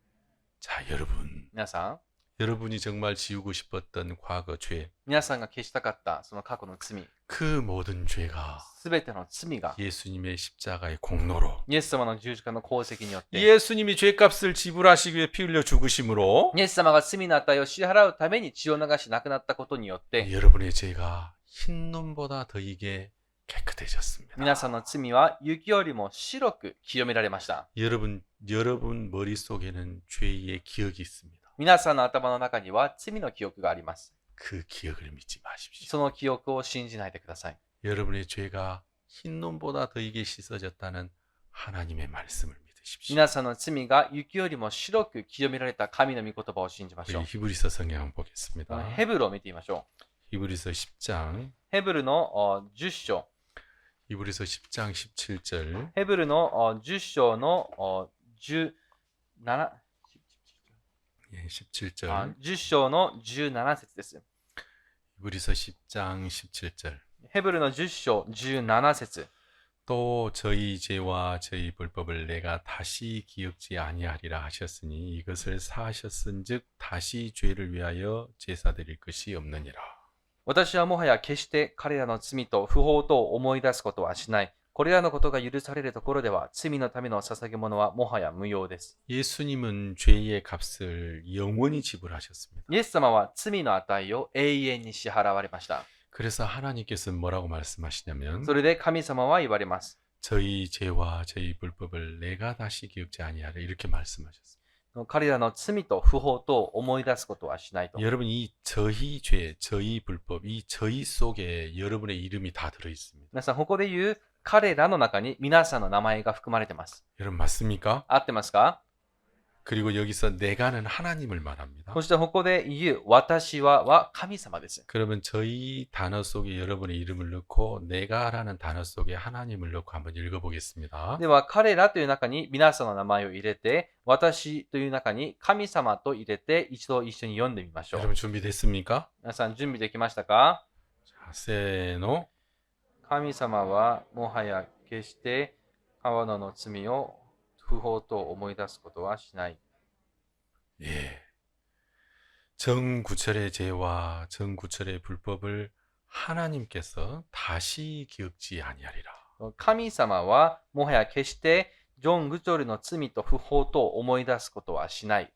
자, 여러분. 皆さん、 여러분이 정말 지우고 싶었던 과거 죄, 皆さんが消したかったその過去の罪、 그 모든 죄가 すべての罪が 예수님의 십자가의 공로로 イエス様の十字架の功績によって、 예수님이 죄값을 지불하시기 위해 피 흘려 죽으심으로 イエス様が罪の値を支払うために血を流し亡くなったことによって、 여러분의 죄가 흰 눈보다 더이게 깨끗해졌습니다. 皆さんの罪は雪よりも白く清められました。 여러분 머릿속에는 죄의 기억이 있습니다. 皆さんの頭の中には罪の記憶があります。 그 기억을 믿지 마십시오. その記憶を信じないでください。 여러분의 죄가 흰 눈보다 더이게 씻어졌다는 하나님의 말씀을 믿으십시오. 皆さんの罪が雪よりも白く清められた神の御言葉を信じましょ 우리 う。 히브리서 성경 한번 보겠습니다. ヘブルを見てみましょう。 히브리서 10장 ヘブルの10章。 이브리서 10장 17절. ヘブルの10章の17 예, 17절. 10章の17節です。 이브리서 10장 17절. ヘブルの10章17節。 또 저희 죄와 저희 불법을 내가 다시 기억지 아니하리라 하셨으니 이것을 사하셨은즉 다시 죄를 위하여 제사 드릴 것이 없느니라. 私はもはや決して彼らの罪と不法と思い出すことはしない。これらのことが許されるところでは罪のための捧げ物はもはや無用です。 예수님은 죄의 값을 영원히 지불하셨습니다. イエス様は罪の値を永遠に支払われました。 그래서 하나님께서는 뭐라고 말씀하시냐면 それで神様は言われます。 저희 죄와 저희 불법을 내가 다시 기억지 아니하라 이렇게 말씀하셨습니다. 彼らの罪と不法と思い出すことはしないと。 여러분 이 저희 죄, 저희 불법, 이 저희 속에 여러분의 이름이 다 들어 있습니다. 皆さん、ここで言う彼らの中に皆さんの名前が含まれています。 여러분 맞습니까? 合ってますか？ 그리고 여기서 내가는 하나님을 말합니다. そしてここで言う私は神様です。 그러면 저희 단어 속에 여러분의 이름을 넣고 내가라는 단어 속에 하나님을 넣고 한번 읽어보겠습니다. では彼らという中に皆さんの名前を入れて、私という中に神様と入れて一度一緒に読んでみましょう。 여러분 준비됐습니까? 皆さん準備できましたか？ 자, 세노. 神様はもはや決して川野の罪を不法と思い出すことはしない。 예. 정구철의 죄와 정구철의 불법을 하나님께서 다시 기억지 아니하리라. 神様はもはや決してジョン・グチョルの罪と不法と思い出すことはしない。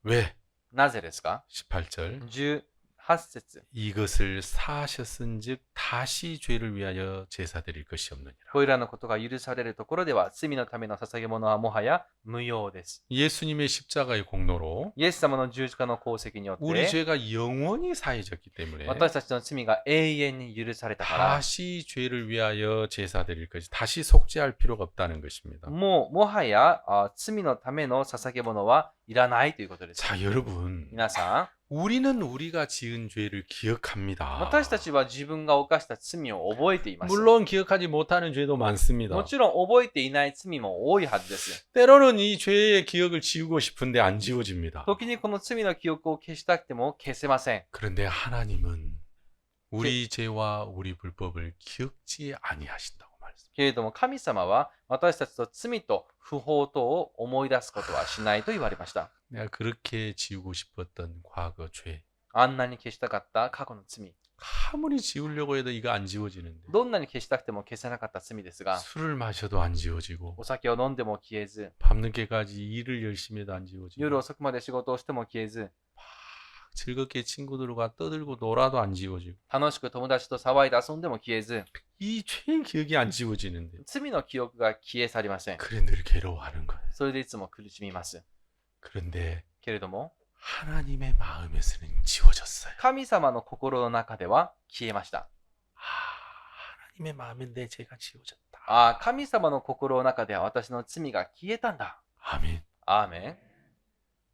왜? なぜですか？ 18절. 18節。 이것을 사하셨은즉 다시 죄를 위하여 제사 드릴 것이 없느니라. これらのことが許されるところでは罪のための捧げ物はもはや無用です。 예수님의 십자가의 공로로 イエス様の十字架の功績によっ 우리 て 죄가 영원히 사해졌기 때문에 私たちの罪が永遠に許されたから、 다시 죄를 위하여 제사 드릴 것이 다시 속죄할 필요가 없다는 것입니다. もはや罪のための捧げ物はいらないということです。 자, 여러분. 皆さん、 우리는 우리가 지은 죄를 기억합니다. 私たちは自分が犯した罪を覚えています。 물론 기억하지 못하는 죄도 많습니다. もちろん覚えていない罪も多いはずです。 때로는 이 죄의 기억을 지우고 싶은데 안 지워집니다. 時にこの罪の記憶を消したくても消せません。 그런데 하나님은 우리 죄와 우리 불법을 기억지 아니하신다고 말씀합니다. けれども神様は私たちと罪と不法とを思い出すことはしないと言われました。 내가 그렇게 지우고 싶었던 과거 죄, あんなに消したかった過去の罪。 아무리 지우려고 해도 이거 안 지워지는데 どんなに消したくても消せなかった罪ですが、 술을 마셔도 안 지워지고 お酒を飲んでも消えず、 밤늦게까지 일을 열심히 해도 안 지워지고 夜遅くまで仕事をしても消えず、 즐겁게 친구들과 떠들고 놀아도 안 지워지고 楽しく友達と騒いで遊んでも消えず、 이 죄의 기억이 안 지워지는데 罪の記憶が消え去りません。 그래 늘 괴로워하는 거예요. それでいつも苦しみます。 그런데 けれども、 하나님의 마음에서는 지워졌어요. 神様の心の中では消えました。 하나님의 마음에 내 죄가 지워졌다. 神様の心の中では私の罪が消えたんだ。 아멘. アーメン。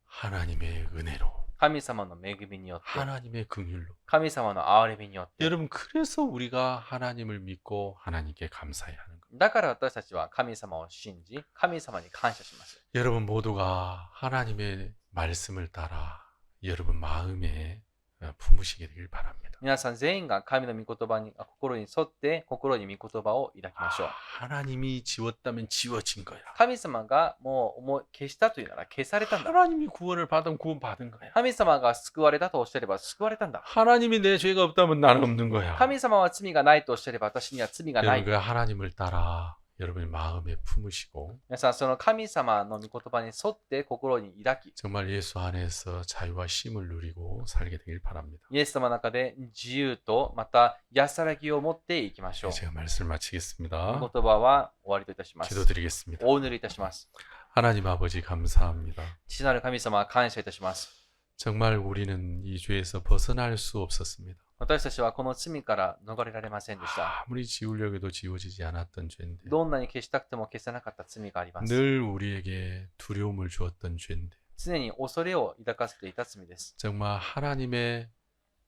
하나님의 은혜로 神様の恵みによって、 하나님의 긍휼로 神様の憐れみによって、 여러분 그래서 우리가 하나님을 믿고 하나님께 감사해야 하는 거예요. だから私たちは神様を信じ、神様に感謝します。 여러분 모두가 하나님의 말씀을 따라 여러분 마음에 품으시게 되길 바랍니다. 皆さん全員が神の御言葉に、心に沿って心に御言葉を抱きましょう。 하나님이 지웠다면 지워진 거야. 神様がもう消したというなら消されたんだ。 하나님이 구원을 받으면 구원 받은 거야. 神様が救われたとおっしゃれば救われたんだ。 하나님이 내 죄가 없다면 나는 없는 거야. 神様は罪がないとおっしゃれば私には罪がな 여러분 い。 그 하나님을 따라 여러분의 마음에 품으시고 皆さんその神様の御言葉に沿って心に抱き、 정말 예수 안에서 자유와 쉼을 누리고 살게 되길 바랍니다. イエス様の中で自由とまた安らぎを持っていきましょう。 제가 말씀을 마치겠습니다. 御言葉は終わりといたします。 기도드리겠습니다. お祈りいたします。 하나님 아버지 감사합니다. 父なる神様、感謝いたします。 정말 우리는 이 죄에서 벗어날 수 없었습니다. 私たちはこの罪から逃れられませんでした。 아무리 지우려고 해도 지워지지 않았던 죄인데 どんなに消したくても消せなかった罪があります。 늘 우리에게 두려움을 주었던 죄인데 常に恐れを抱かせていた罪です。 정말 하나님의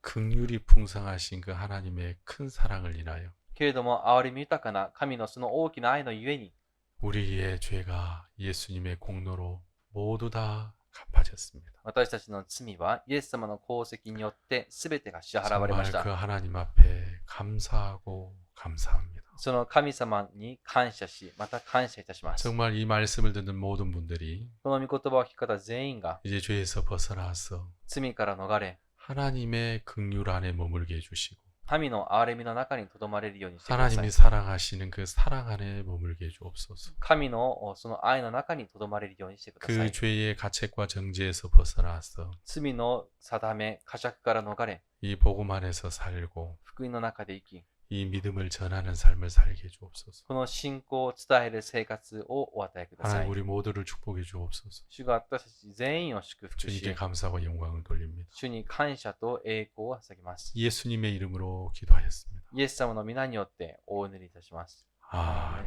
긍휼이 풍성하신 그 하나님의 큰 사랑을 인하여 けれども、憐れみ豊かな神のその大きな愛のゆえに、 우리의 죄가 예수님의 공로로 모두 다 갚아졌습니다. 私たちの罪はイエス様の功績によって全てが支払われま 정말 した。 그 하나님 앞에 감사하고 감사합니다. その神様に感謝し、また感謝いたします。 정말 이 말씀을 듣는 모든 분들이 この御言葉を聞く方全員が 이제 죄에서 벗어나서 罪から逃れ、 하나님의 긍휼 안에 머물게 해주시고 神の憐れみの中にとどまれるようにしてください 하나님이 。 사랑하시는 그 사랑 안에 머물게 해주옵소서. 神のその愛の中にとどまれるようにしてくださ 그 い。 죄의 가책과 정죄에서 벗어나서 罪の定め、呵責から逃れ、 이 복음 안에서 살고 福音の中で生き、 이 믿음을 전하는 삶을 살게 해주옵소서. この信仰を伝える生活をお与えくださ 하나님 い。 우리 모두를 축복해 주옵소서. 主が私たち全員を祝福 주님께 し、 감사와 영광을 돌립니다. 主に感謝と栄光を捧げます。 예수님의 이름으로 기도하였습니다. イエス様の皆によってお祈りいたします。 아,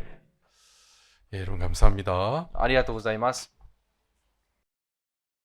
예, 여러분 감사합니다. ありがとうございます。